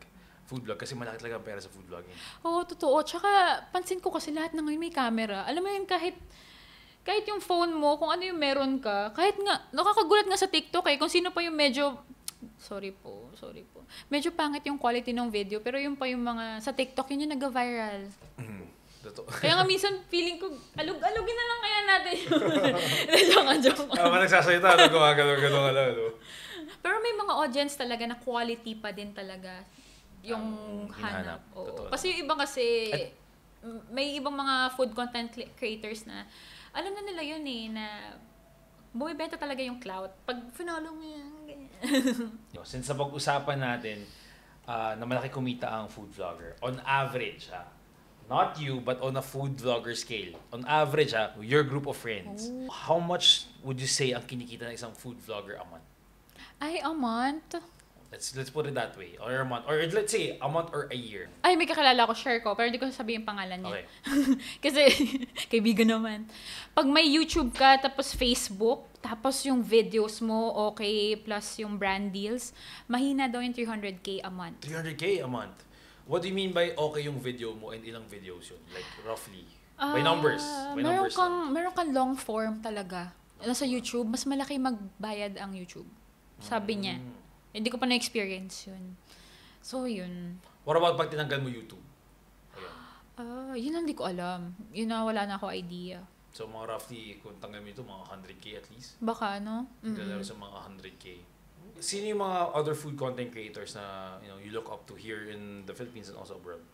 food vlog kasi malaki talaga ang pera sa food vlogging. Oo, totoo. Tsaka pansin ko kasi lahat na ngayon may camera. Alam mo yun, kahit yung phone mo, kung ano yung meron ka, kahit nga, nakakagulat nga sa TikTok kung sino pa yung medyo, sorry po. Medyo pangit yung quality ng video, pero yung pa yung mga, sa TikTok, yun yung nag-viral. Kaya nga minsan feeling ko, alugin na lang kaya natin yun. Joke. Nagsasalita, gumagalaw. Pero may mga audience talaga na quality pa din talaga yung hanap. Kasi yung iba may ibang mga food content creators na, alam na nila yun na bumibenta talaga yung clout. Pag finalo mo yan, ganyan. Since sa pag-usapan natin, na malaki kumita ang food vlogger, on average, not you, but on a food vlogger scale. On average, your group of friends, how much would you say ang kinikita ng isang food vlogger a month? Ay, a month? Let's put it that way. Or a month. Or let's say, a month or a year. Ay, may kakilala ko, share ko, pero hindi ko sasabihin yung pangalan niya. Okay. Kasi, kaibigan naman. Pag may YouTube ka, tapos Facebook, tapos yung videos mo, okay, plus yung brand deals, mahina daw yung 300K a month. 300K a month? What do you mean by okay yung video mo and ilang videos yun? Like, roughly? By numbers? Meron kang long form talaga. Sa YouTube, mas malaki magbayad ang YouTube. Sabi niya. Hindi ko pa na-experience yun. So, yun. What about pag tinanggal mo YouTube? Ayun. Yun hindi ko alam. Yun na wala na ako idea. So, mga roughly, kung tanggal mo ito, mga 100K at least? Baka, no? Galaro sa mga 100K. Sino yung mga other food content creators na you look up to here in the Philippines and also abroad?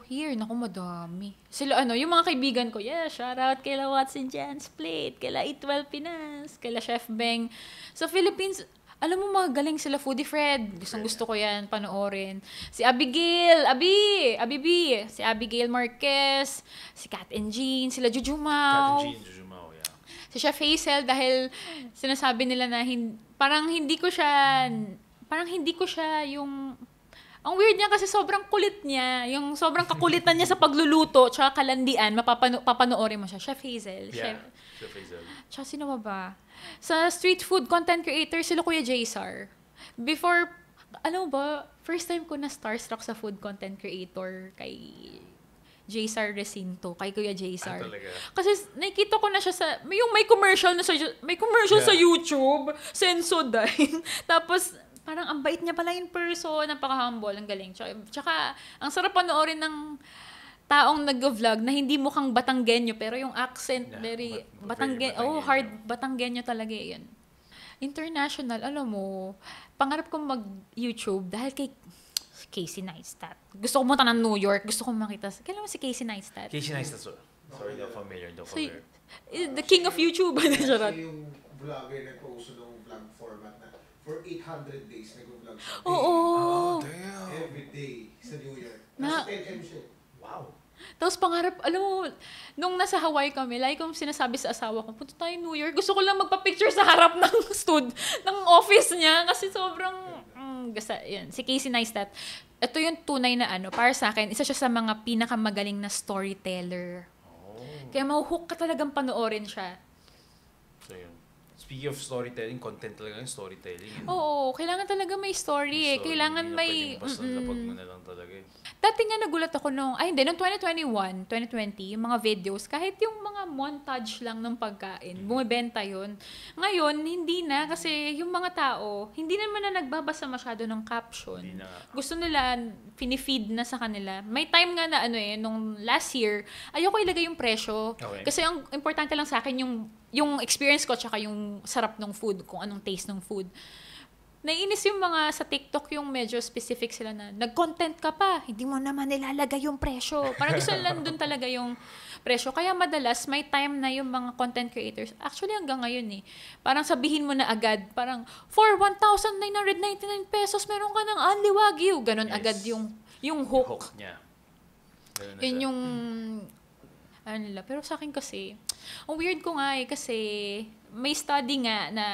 Here. Naku, madami. Sila, yung mga kaibigan ko, shout out kay Watson Jan's Plate, kay Eat12 Pinas, kay Chef Beng. Sa Philippines, alam mo, mga galing sila, Foodie Fred. Gusto ko yan, panoorin. Si Abigail, Abi B. Si Abigail Marquez, si Kat and Jean, sila Jujumao. Yeah. Si Chef Hazel, dahil sinasabi nila na parang hindi ko siya yung, ang weird niya kasi sobrang kulit niya, yung sobrang kakulitan niya sa pagluluto, tsaka kalandian, papanoorin mo siya. Chef Hazel. Yeah, Chef Hazel. Tsaka sino ba? Sa street food content creator, sila Kuya Jaysar. Before, alam mo ba, first time ko na starstruck sa food content creator kay Jaysar Recinto, kay Kuya Jaysar. Talaga? Kasi nakikita ko na siya yung may commercial na sa YouTube, Sensodyne. Tapos parang ang bait niya pala in person, napaka-humble, ang galing. Tsaka ang sarap panoorin ng taong nag-vlog na hindi mukhang Batanggenyo pero yung accent very Batanggenyo. Hard Batanggenyo talaga 'yun. International, alam mo, pangarap kong mag-YouTube dahil kay Casey Neistat. Gusto ko pumunta ng New York, gusto ko makita. Kailan mo si Casey Neistat? Casey Neistat, sorry, not familiar. The king of YouTube. Kasi yung vlogger nag-post ng vlog format na for 800 days nag-vlog siya. Oo. Damn. Every day sa New York. Na- Nasa 10M siya. Wow. Tapos pangarap, alam mo, nung nasa Hawaii kami, like kong sinasabi sa asawa ko, punta tayo New York. Gusto ko lang magpa-picture sa harap ng ng office niya kasi sobrang, yan. Si Casey Neistat, ito yung tunay na para sa akin, isa siya sa mga pinakamagaling na storyteller. Kaya mahuhook ka talagang panoorin siya. So yun. Speaking of storytelling, content talaga yung storytelling. Oo, kailangan talaga may story. Kailangan may... Basta lapag mo na lang talaga eh. Dati nga nagulat ako nung 2021, 2020, yung mga videos, kahit yung mga montage lang ng pagkain, bumibenta yun. Ngayon, hindi na kasi yung mga tao, hindi naman na nagbabasa masyado ng caption. Hindi na. Gusto nila, pinifeed na sa kanila. May time nga na nung last year, ayoko ilagay yung presyo. Okay. Kasi ang importante lang sa akin yung experience ko tsaka yung sarap ng food, kung anong taste ng food. Naiinis yung mga sa TikTok yung medyo specific sila na nag-content ka pa, hindi mo naman nilalagay yung presyo. Parang gusto nila dun talaga yung presyo. Kaya madalas may time na yung mga content creators, actually hanggang ngayon parang sabihin mo na agad, parang for 1,999 pesos meron ka ng Only Wagyu. Ganon agad yung hook. Niya. Yun yung nila. Pero sa akin kasi, ang weird ko nga kasi may study nga na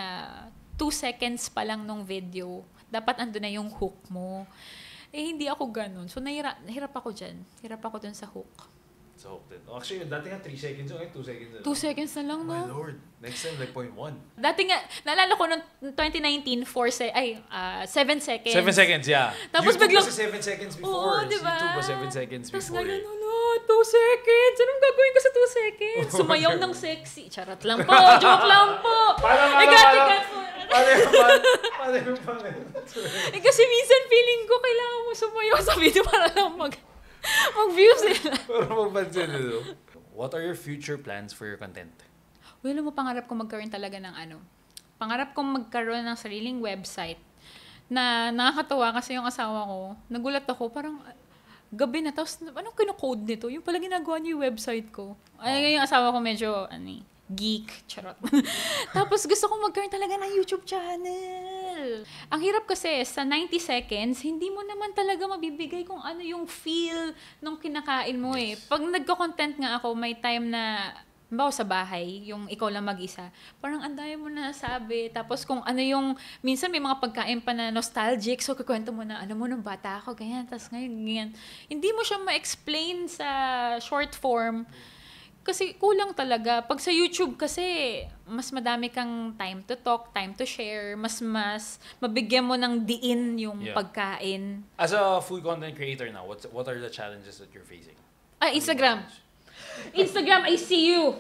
2 seconds pa lang nung video, dapat ando na yung hook mo. Hindi ako ganun. So, nahirap ako dyan. Hirap ako dun sa hook. Sa hook din. Actually, dati nga 3 seconds, 2 seconds na lang. 2 seconds na lang, no? My Lord. Next time, like 0.1. Dati nga, naalala ko nung 2019, 7 seconds. 7 seconds, yeah. Tapos YouTube biglang... kasi 7 seconds before. Oo, diba? YouTube was 7 seconds Tapos before. ngayon, 2 seconds. Anong gagawin ko sa 2 seconds? Sumayaw ng sexy. Charot lang po. Joke lang po. Igat po. Paano? Kasi minsan feeling ko kailangan mo sumayaw sa video para lang mag-views nila. Pero magpansin nito. What are your future plans for your content? Well, mo pangarap ko magkaroon talaga ng pangarap kong magkaroon ng sariling website na nakakatawa kasi yung asawa ko, nagulat ako, parang gabi na, tapos anong kinocode nito? Yung pala ginagawa niya yung website ko. Ay, yung asawa ko medyo, geek, charot. Tapos gusto kong magkaroon talaga ng YouTube channel. Ang hirap kasi, sa 90 seconds, hindi mo naman talaga mabibigay kung ano yung feel ng kinakain mo Pag nagko-content nga ako, may time na, bawa sa bahay, yung ikaw lang mag-isa, parang andayo mo na sabi. Tapos kung ano yung, minsan may mga pagkain pa na nostalgic, so kukwento mo na, alam mo, nung bata ako, ganyan, tapos ngayon, ganyan. Hindi mo siya ma-explain sa short form. Kasi kulang talaga. Pag sa YouTube kasi, mas madami kang time to talk, time to share, mas mabigyan mo ng diin yung pagkain. As a food content creator now, what are the challenges that you're facing? Instagram. Instagram, I see you.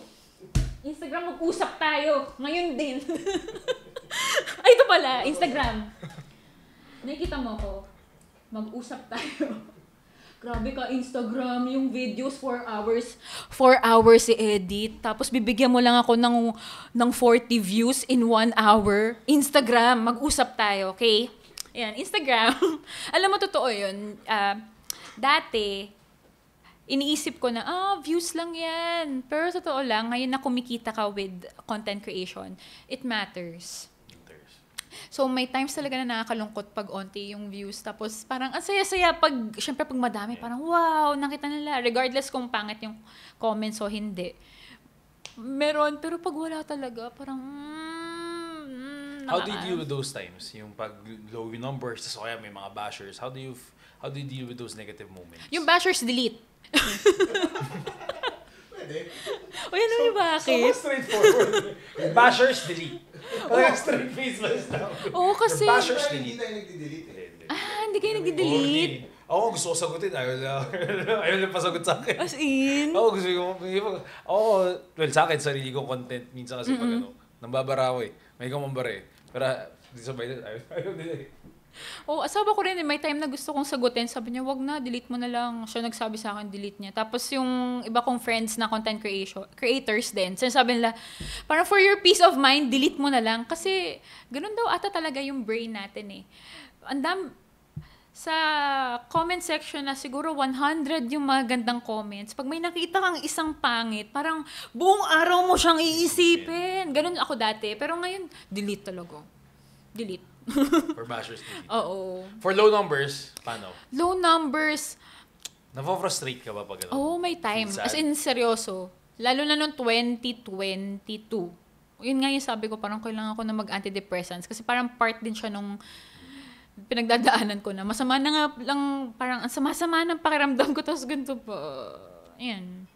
Instagram, mag-usap tayo. Ngayon din. Ay, ito pala, Instagram. Nakikita mo ko, mag-usap tayo. Grabe ka, Instagram, yung videos 4 hours. 4 hours i-edit. Tapos bibigyan mo lang ako ng 40 views in 1 hour. Instagram, mag-usap tayo, okay? Ayan, Instagram. Alam mo, totoo yun. Dati, iniisip ko na, views lang yan. Pero totoo lang, ngayon na kumikita ka with content creation, it matters. So, may times talaga na nakakalungkot pag onti yung views. Tapos, parang ang saya-saya syempre pag madami, parang wow, nakita nila. Regardless kung pangit yung comments o hindi. Meron, pero pag wala talaga, parang, How do you deal with those times? Yung pag low yung numbers, tas kaya may mga bashers. How do you deal with those negative moments? Yung bashers, delete. Pwede. O yan naman yung bakit? So straightforward. Bashers, delete. Talagang straight face lang. Oo, kasi... Bashers, Hindi delete. tayo nagdi-delete hindi kayo nagdi-delete. Ako gusto ko sagutin, ayaw na pasagot sa akin. As in? Oo, gusto ko. Well, sa akin, sarili kong content. Minsan kasi pag nambabara ako eh. May kamambara eh. Pero, di sabay na, ayaw nila eh. Asawa ko rin, may time na gusto kong sagutin. Sabi niya, wag na, delete mo na lang. Siya nagsabi sa akin, delete niya. Tapos yung iba kong friends na content creators din, sinasabi nila, parang for your peace of mind, delete mo na lang. Kasi, ganun daw ata talaga yung brain natin eh. Sa comment section na siguro 100 yung mga gandang comments. Pag may nakita kang isang pangit, parang buong araw mo siyang iisipin. Ganun ako dati. Pero ngayon, delete talaga. Delete. For bashers TV. Oo. For low numbers, paano? Low numbers, Nafo-frustrate ka ba pag may time. Feel sad? As in, seryoso. Lalo na noong 2022. Yun nga yung sabi ko, parang kailangan ko na mag-antidepressants. Kasi parang part din siya nung pinagdadaanan ko na. Masama na nga lang, parang ang sama-sama ng pakiramdam ko. Tapos ganito pa. Ayan.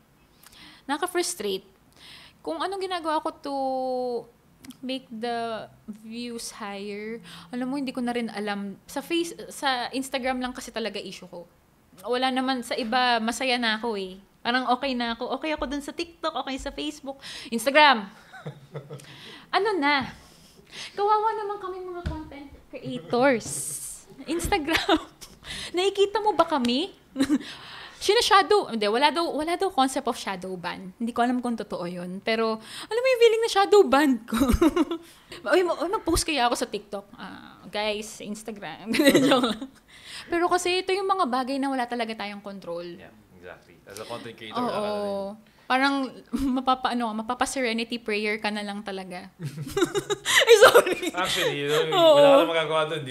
Nakaka-frustrate. Kung anong ginagawa ko to make the views higher, alam mo, hindi ko na rin alam. Sa Instagram lang kasi talaga issue ko. Wala naman sa iba, masaya na ako eh. Parang okay na ako. Okay ako dun sa TikTok, okay sa Facebook. Instagram. Ano na? Kawawa naman kami mga content creators. Instagram. Nakikita mo ba kami? Sinashadow. Hindi, wala daw concept of shadow ban. Hindi ko alam kung totoo yun. Pero, alam mo yung feeling na shadow ban ko. Mag-post kaya ako sa TikTok. Guys, Instagram. Pero kasi ito yung mga bagay na wala talaga tayong control. Yeah, exactly. As a content creator, Oo. Parang mapapa-serenity prayer ka na lang talaga. Sorry. Actually, wala ka na magagawa doon.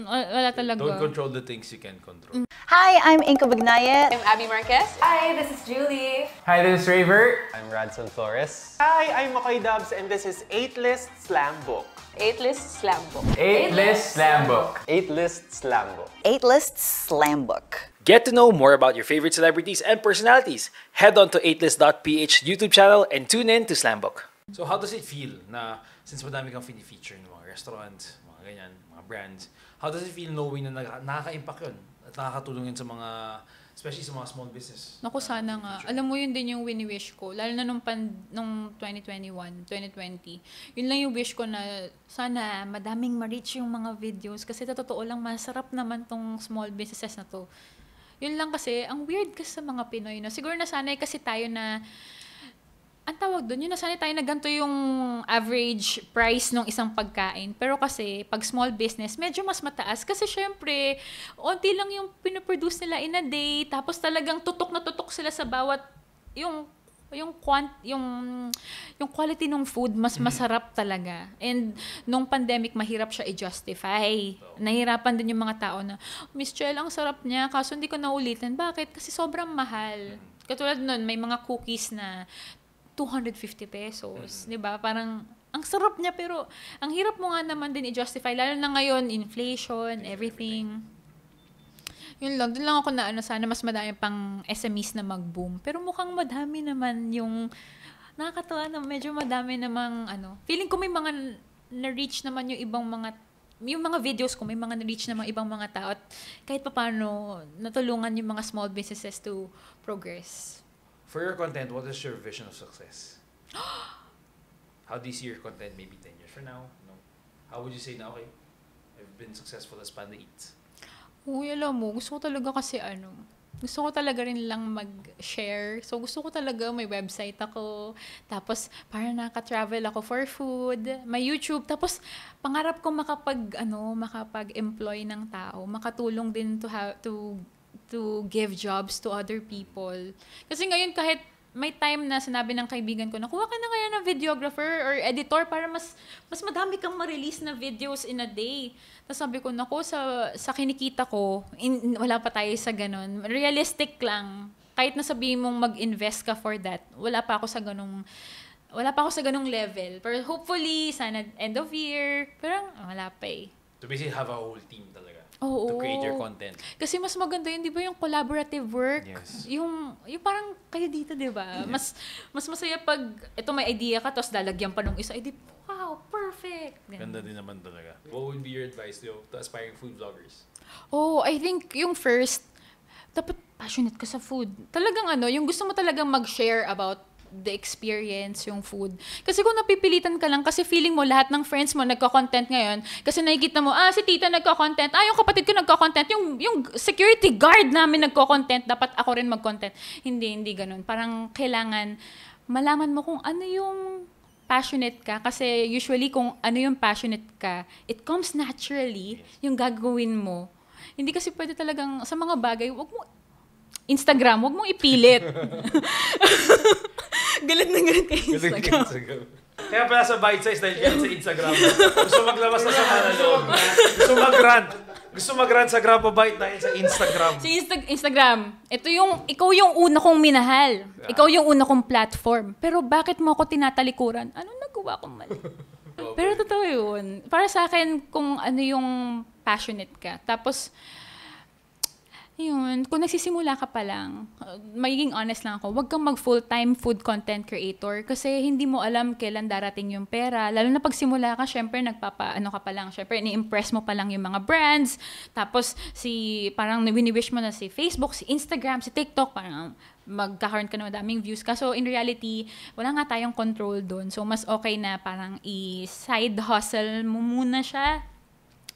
Wala talaga. Don't control the things you can control. Hi, I'm Inko Bagnaia. I'm Abby Marquez. Hi, this is Julie. Hi, this is Raver. I'm Radson Flores. Hi, I'm Makoy Dubs, and this is 8 List Slam Book. 8 List Slam Book. 8 List Slam Book. 8 List Slam Book. 8 Lists Slam Book. Get to know more about your favorite celebrities and personalities. Head on to 8list.ph YouTube channel and tune in to Slambook. So how does it feel na since madami kang feature ng mga restaurants, mga ganyan, mga brands, how does it feel knowing na nakaka-impact yun at nakakatulong yun sa mga, especially sa mga small business? Naku, sana nga. Alam mo, yun din yung wini-wish ko. Lalo na nung 2021, 2020. Yun lang yung wish ko na sana madaming ma-reach yung mga videos. Kasi totoo lang, masarap naman tong small businesses na to. Yun lang kasi, ang weird kasi sa mga Pinoy. No? Siguro nasanay kasi tayo na, ang tawag doon, yun nasanay tayo na ganito yung average price ng isang pagkain. Pero kasi, pag small business, medyo mas mataas. Kasi syempre, onti lang yung pinoproduce nila in a day. Tapos talagang tutok na tutok sila sa bawat, yung quality ng food, mas masarap talaga. And nung pandemic, mahirap siya i-justify. Nahirapan din yung mga tao na, Miss Chel, ang sarap niya, kaso hindi ko naulitin. Bakit? Kasi sobrang mahal. Katulad nun, may mga cookies na 250 pesos. Diba? Parang, ang sarap niya, pero ang hirap mo nga naman din i-justify. Lalo na ngayon, inflation, everything. Yun lang, dun lang ako na sana mas madami pang SMEs na mag-boom. Pero mukhang madami naman yung, nakakatawa na medyo madami namang, feeling ko may mga na-reach naman yung ibang mga videos ko, may mga na-reach naman ibang mga tao. At kahit pa paano, natulungan yung mga small businesses to progress. For your content, what is your vision of success? How do you see your content maybe 10 years from now? No? How would you say na, okay, I've been successful as Panda Eats? Uy, alam mo, gusto ko talaga kasi gusto ko talaga rin lang mag-share. So, gusto ko talaga may website ako. Tapos, parang naka-travel ako for food. May YouTube. Tapos, pangarap ko makapag-employ ng tao. Makatulong din to give jobs to other people. Kasi ngayon, kahit may time na sinabi ng kaibigan ko na kuha ka na kaya ng videographer or editor para mas madami kang ma-release na videos in a day. Tapos sabi ko, naku, sa kinikita ko, wala pa tayo sa ganun. Realistic lang. Kahit na sabihin mong mag-invest ka for that, wala pa ako sa ganung level. Pero hopefully, sana end of year, pero wala pa eh. To basically have a whole team talaga. Oo. To create your content. Kasi mas maganda yun, di ba, yung collaborative work? Yes. Yung parang kayo dito, di ba? Mas masaya pag, ito may idea ka, tapos lalagyan pa nung isa, di, wow, perfect! perfect. Ganun. Ganda din naman talaga. What would be your advice to aspiring food vloggers? Oh, I think yung first, dapat passionate ka sa food. Talagang yung gusto mo talagang mag-share about the experience, yung food. Kasi kung napipilitan ka lang, kasi feeling mo lahat ng friends mo nagko-content ngayon, kasi nakikita mo, si tita nagko-content, yung kapatid ko nagko-content, yung security guard namin nagko-content, dapat ako rin mag-content. Hindi ganun. Parang kailangan malaman mo kung ano yung passionate ka. Kasi usually kung ano yung passionate ka, it comes naturally, yung gagawin mo. Hindi kasi pwede talagang, sa mga bagay, wag mong ipilit. Galit na galit kay Instagram. Kaya pala sa bite size dahil yan sa Instagram. Gusto maglabas na sa manalog. Gusto mag-rant sa Grab a Bite dahil sa Instagram. Instagram. Ikaw yung una kong minahal. Ikaw yung una kong platform. Pero bakit mo ako tinatalikuran? Anong nagawa kong mali? Pero totoo yun. Para sa akin, kung ano yung passionate ka. Tapos, yun, kung nagsisimula ka pa lang, magiging honest lang ako, huwag kang mag-full-time food content creator kasi hindi mo alam kailan darating yung pera. Lalo na pag simula ka, syempre nagpapa-ano ka pa lang, syempre ni-impress mo pa lang yung mga brands. Tapos parang wini-wish mo na si Facebook, si Instagram, si TikTok, parang magkakaroon ka na madaming views. Kaso in reality, wala nga tayong control doon. So mas okay na parang i-side hustle mo muna siya.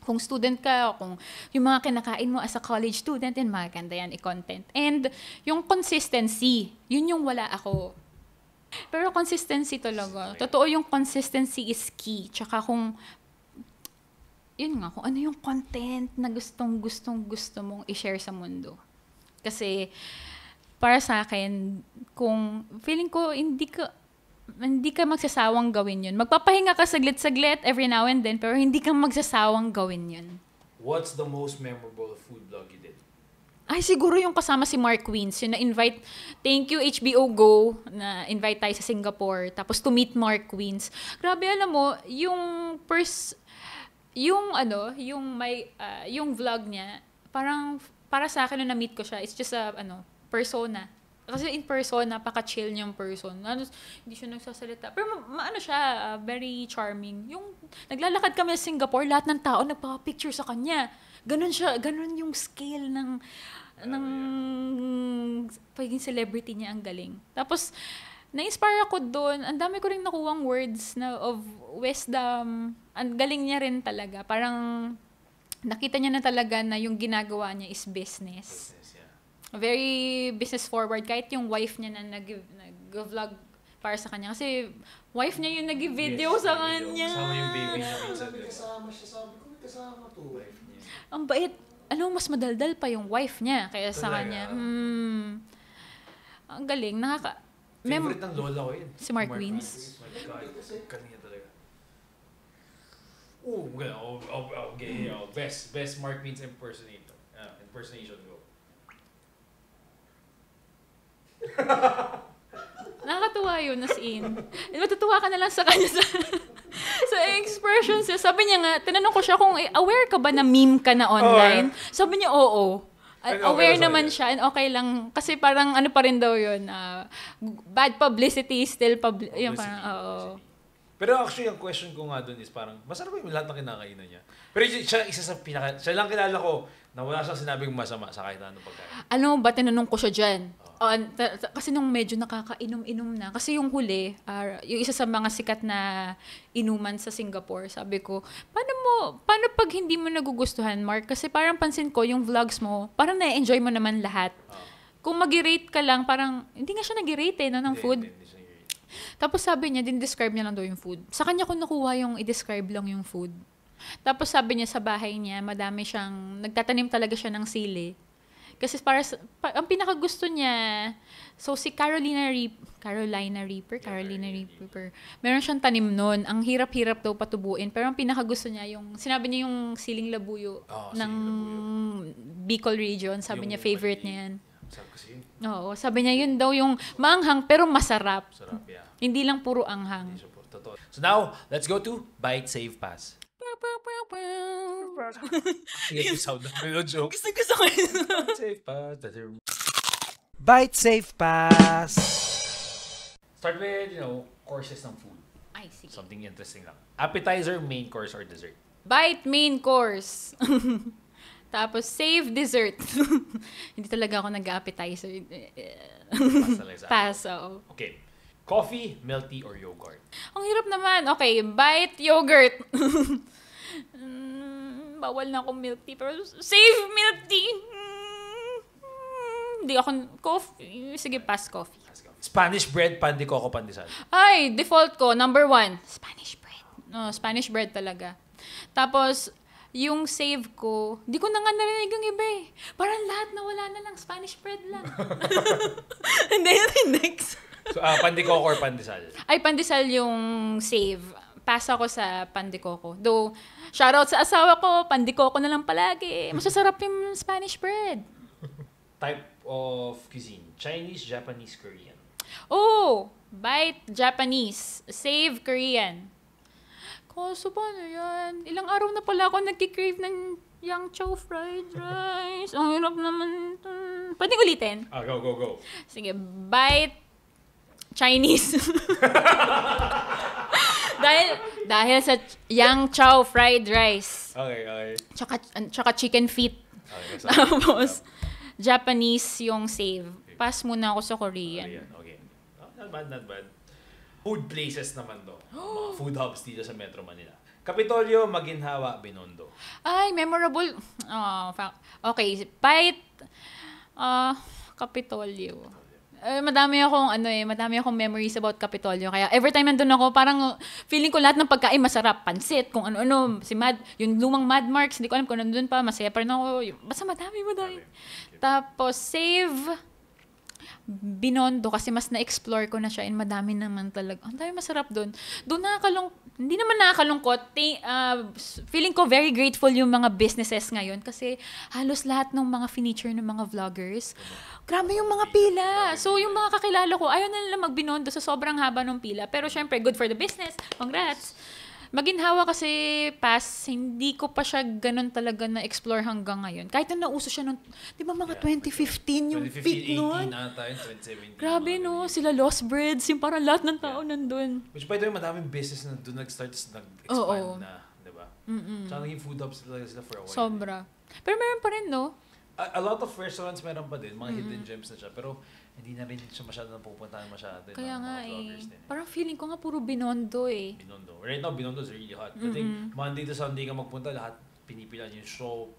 Kung student ka, o kung yung mga kinakain mo as a college student, yan, maganda yan i-content. And yung consistency, yun yung wala ako. Pero consistency talaga. Totoo yung consistency is key. Tsaka kung ano yung content na gusto mong i-share sa mundo. Kasi, para sa akin, kung feeling ko, hindi ka magsasawang gawin yun. Magpapahinga ka saglit-saglit every now and then, pero hindi ka magsasawang gawin yun. What's the most memorable food vlog you did? Ay, siguro yung kasama si Mark Queens, yung na-invite, thank you HBO Go, na-invite tayo sa Singapore, tapos to meet Mark Queens. Grabe, alam mo, yung vlog niya, parang, para sa akin, nung na-meet ko siya, it's just persona. Kasi in person, napaka-chill niyang person. Hindi siya nagsasalita. Pero siya, very charming. Yung naglalakad kami sa Singapore, lahat ng tao nagpapapicture sa kanya. Ganun yung scale ng pagiging celebrity niya, ang galing. Tapos, na-inspire ako doon. Ang dami ko rin nakuwang words of wisdom. Ang galing niya rin talaga. Parang, nakita niya na talaga na yung ginagawa niya is business. Very business forward. Kahit yung wife niya na nag-vlog para sa kanya. Kasi wife niya yung nag-video sa kanya. Kasama yung baby niya. Kasama siya. Sabi ko, kasama to. Wife niya. Ang bait. Mas madaldal pa yung wife niya kaya sa kanya. Ang galing. Favorite ng lola ko yun. Si Mark Queens. Oh my God. Kanina talaga. Okay. Best Mark Queens impersonation go. Nakakatuwa yun, as in. Matutuwa ka na lang sa kanya sa expressions niya. Sabi niya nga, tinanong ko siya kung aware ka ba na meme ka na online? Sabi niya, oo. Aware naman siya and okay lang. Kasi parang ano pa rin daw yun. Bad publicity, still publicity. Yung parang, oo. Pero actually, ang question ko nga dun is parang, masarap ba yung lahat ng kinakainan niya? Pero siya siya lang kilala ko na wala siyang sinabing masama sa kahit anong pagkain. Ano ba, tinanong ko siya dyan. Kasi nung medyo nakakainom-inom na. Kasi yung huli, yung isa sa mga sikat na inuman sa Singapore, sabi ko, paano pag hindi mo nagugustuhan, Mark? Kasi parang pansin ko, yung vlogs mo, parang na-enjoy mo naman lahat. Kung mag-rate ka lang, parang, hindi nga siya nag-rate ng food. Tapos sabi niya, din-describe niya lang daw yung food. Sa kanya ko nakuha yung i-describe lang yung food. Tapos sabi niya sa bahay niya, madami siyang, nagtatanim talaga siya ng sili. Kasi ang pinakagusto niya, so si Carolina Reaper, meron siyang tanim nun. Ang hirap-hirap daw patubuin. Pero ang pinakagusto niya, sinabi niya yung siling labuyo ng Bicol region. Sabi niya, favorite niya yan. Masarap kasi yun. Oo, sabi niya yun daw yung maanghang pero masarap. Masarap, yeah. Hindi lang puro anghang. Totoo. So now, let's go to Bite Save Pass. Sige, yung sound ng mga joke. Gusto ko yun. Save Pass. Bite Safe Pass! Start with, courses ng food. Ay, Ay, sige. Something interesting lang. Appetizer, main course, or dessert? Bite main course. Tapos save dessert. Hindi talaga ako nag-appetizer. Pass na lang sa Pass, oo. Okay. Coffee, milk tea, or yogurt? Ang hirap naman. Okay, bite yogurt. Bawal na akong milk tea. Pero save milk tea. Hindi ako coffee. Sige, pass coffee. Spanish bread, pan de coco, pandesal. Ay, default ko, number 1. Spanish bread. No, Spanish bread talaga. Tapos, yung save ko, di ko na nga narinig yung iba eh. Parang lahat na wala na lang, Spanish bread lang. And then, next. So, pan de coco or pandesal? Ay, pandesal yung save. Pass ako sa pan de coco. Though, shoutout sa asawa ko, pan de coco na lang palagi. Masasarap yung Spanish bread. Type of cuisine, Chinese, Japanese, Korean? Oh, bite Japanese. Save Korean. Kaso paano yan? Ilang araw na pala ako nagki-crave ng Yang Chow fried rice. Ang hirap naman ito. Pwede ulitin? Go. Sige, bite Chinese. dahil sa Yang Chow fried rice. Okay. Tsaka chicken feet. Okay, Tapos, Japanese yung save. Pass muna ako sa Korean. Okay. Not bad. Food places naman to. Mga food hubs dito sa Metro Manila. Kapitolyo, Maginhawa, Binondo. Ay, memorable. Okay, bite Kapitolyo. Madami akong memories about Kapitolyo. Kaya every time nandun ako, parang feeling ko lahat ng pagkain masarap. Pansit, kung ano-ano. Yung lumang Mad Marks, hindi ko alam kung nandun pa. Masaya pa rin ako. Basta madami. Tapos, save Binondo kasi mas na-explore ko na siya and madami naman talaga. Ang dami masarap doon. Hindi naman nakakalungkot. Feeling ko very grateful yung mga businesses ngayon kasi halos lahat ng mga furniture ng mga vloggers, grabe yung mga pila. So yung mga kakilala ko, ayaw na nila mag-Binondo sa sobrang haba ng pila. Pero syempre, good for the business. Congrats! Maginhawa kasi hindi ko pa siya ganun talaga na-explore hanggang ngayon. Kahit na nauso siya nung, di ba mga 2015 yung peak nun? 2015, 18 ata yun, 2017. Grabe no, sila Lost Breeds, yung parang lahat ng tao nandun. Which by the way, madaming business na doon nag-start, nag-expand na, di ba? Tsaka naging food hubs talaga sila for a while. Sobra. Pero meron pa rin, no? A lot of restaurants meron pa din, mga hidden gems na siya, pero hindi na rin siya masyado napupuntahan masyado. Kaya nga vloggers din. Parang feeling ko nga puro Binondo eh. Binondo. Right now, Binondo is really hot. I think Monday to Sunday ka magpunta, lahat pinipilan yung show.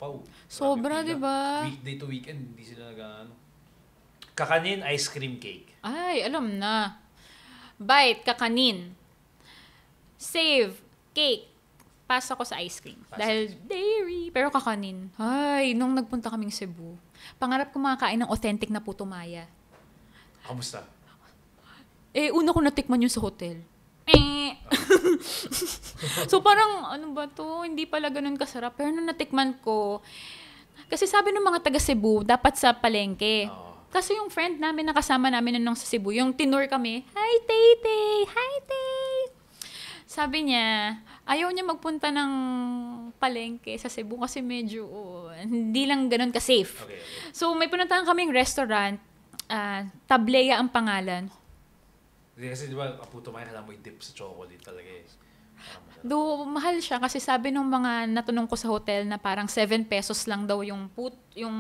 Sobra, di ba? Weekday to weekend, hindi sila Kakanin, ice cream cake. Ay, alam na. Bite, kakanin. Save, cake. Pass ako sa ice cream. Dahil dairy. Pero kakanin. Ay, nung nagpunta kaming Cebu, pangarap ko makakain ng authentic na puto maya. Kamusta? Una ko natikman yun sa hotel. So parang, ano ba to? Hindi pala ganun kasarap. Pero nung natikman ko, kasi sabi ng mga taga Cebu, dapat sa palengke. Kasi yung friend namin, nakasama namin nung sa Cebu, yung tinur kami, Hi, Tay! Hi, Tay! Sabi niya, ayaw niya magpunta ng palengke sa Cebu kasi medyo hindi lang ganun ka-safe. Okay. So may pununtahan kaming restaurant, Tableya ang pangalan. Kasi di ba, puto maya, alam mo i-dip sa chocolate talaga eh. Do mahal siya kasi sabi nung mga natunong ko sa hotel na parang 7 pesos lang daw yung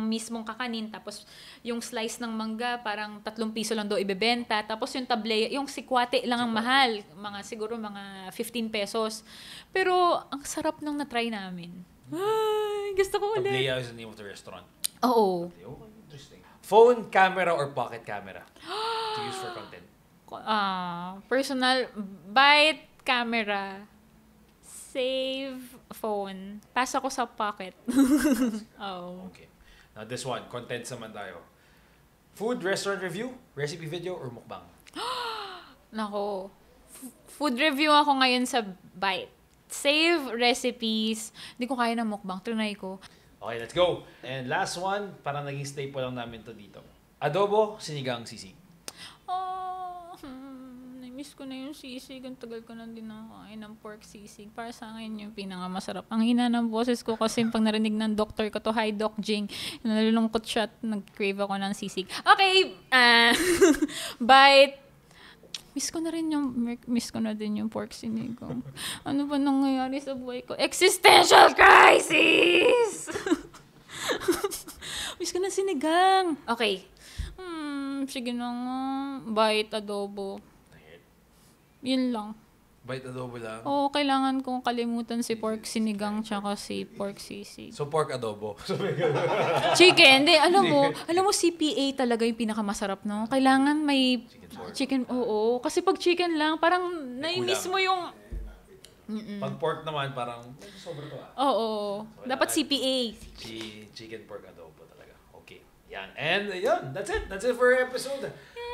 mismong kakanin, tapos yung slice ng mangga parang 3 piso lang daw ibebenta, tapos yung tableya, yung sikwate lang ang mahal, siguro mga 15 pesos. Pero ang sarap nung na-try namin. Ay, gusto ko ulit. Tableya is the name of the restaurant. Oo. Oh, interesting. Phone, camera, or pocket camera to use for content? Personal, bite camera. Save phone. Pass ako sa pocket. Okay. Now this one, contents naman tayo. Food, restaurant review, recipe video, or mukbang? Nako. Food review ako ngayon sa Bite. Save recipes. Hindi ko kaya ng mukbang. Trinay ko. Okay, let's go. And last one, parang naging staple lang namin to dito. Adobo, sinigang, sisig. Miss ko na yung sisig. Ang tagal ko na din nakakain ng pork sisig. Para sa akin yung pinakamasarap. Ang hina ng boses ko kasi pag narinig ng doctor ko to, hi Doc Jing, nalulungkot siya at nag-crave ako ng sisig. Okay, Bite Miss ko na din yung pork sinigang. Ano ba nangyayari sa buhay ko? Existential crisis! Miss ko na sinigang. Okay. Sige na nga. Bite adobo. Yun lang. Bite adobo lang? Oo, kailangan kong kalimutan si pork sinigang tsaka si pork sisig. So, pork adobo. Chicken. Hindi, alam mo, CPA talaga yung pinakamasarap, no? Kailangan may chicken. Oo. Kasi pag chicken lang, parang nai-miss mo yung... Pag pork naman, parang sobra to Oo. So, dapat CPA. Chicken pork adobo talaga. Okay. Yan. And yun, that's it. That's it for our episode.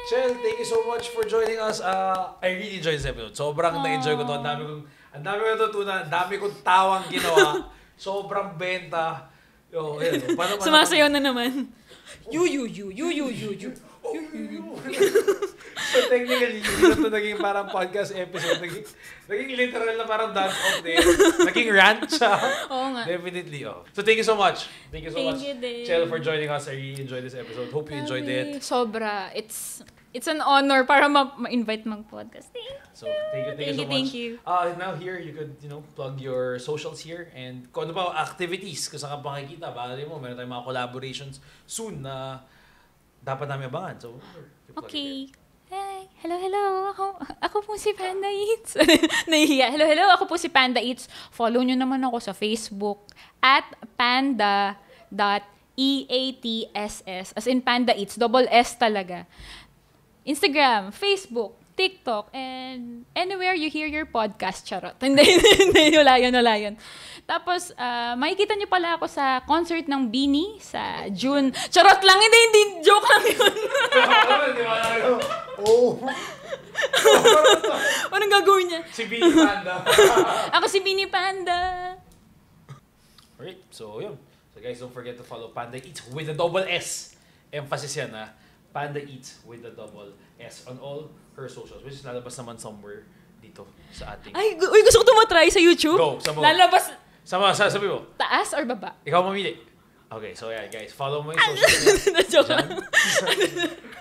Chel, thank you so much for joining us. I really enjoyed this episode. Sobrang na-enjoy ko to. Ang dami kong natutunan. Ang dami kong tawang ginawa. Sobrang benta. Yo, ayun. Sumasayaw na naman. You. So technically, hindi na ito naging parang podcast episode. Naging literal na parang dance-off din. Naging rant siya. Oo nga. Definitely. So thank you so much. Thank you so much, you din. Chel, for joining us. I really enjoyed this episode. Hope you enjoyed it. Sobra. It's an honor para ma-invite mag-podcast. So thank you so much. Thank you. Now here, you could, plug your socials here and kung ano pa activities, kung saan ka makikita, bali mo, meron tayong mga collaborations soon na dapat namin abangan. So, okay. Hi. Hello. Ako po si Panda Eats. Nahihiya. Hello. Ako po si Panda Eats. Follow nyo naman ako sa Facebook at panda.eatss. As in Panda Eats. Double S talaga. Instagram, Facebook, TikTok, and anywhere you hear your podcast. Charot. Hindi. Wala yun. Tapos, makikita nyo pala ako sa concert ng Beanie sa June. Charot lang. Hindi. Joke lang yun. Anong gagawin niya? Si Beanie Panda. Ako si Beanie Panda. Alright, so yun. So guys, don't forget to follow Panda Eats with a double S. Emphasis yan ha. Panda Eats with a double S on all her socials. Which is lalabas naman somewhere dito sa ating... Ay, gusto ko tumatry sa YouTube. Go, sabo. Lalabas... Sabi mo. Taas or baba? Ikaw mamili. Okay, so yeah, guys, follow mo yung socials. Na-joke lang.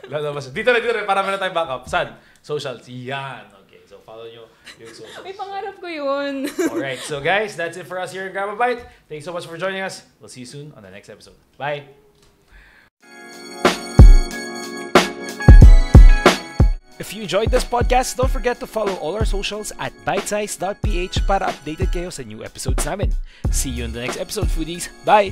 Lalabas. Dito rin. Para meron tayong backup. Saan? Socials. Yan. Okay, so follow nyo yung socials. May pangarap ko yun. Alright, so guys, that's it for us here in Grab a Bite. Thanks so much for joining us. We'll see you soon on the next episode. Bye! If you enjoyed this podcast, don't forget to follow all our socials at bitesize.ph para updated kayo sa new episodes namin. See you in the next episode, foodies. Bye!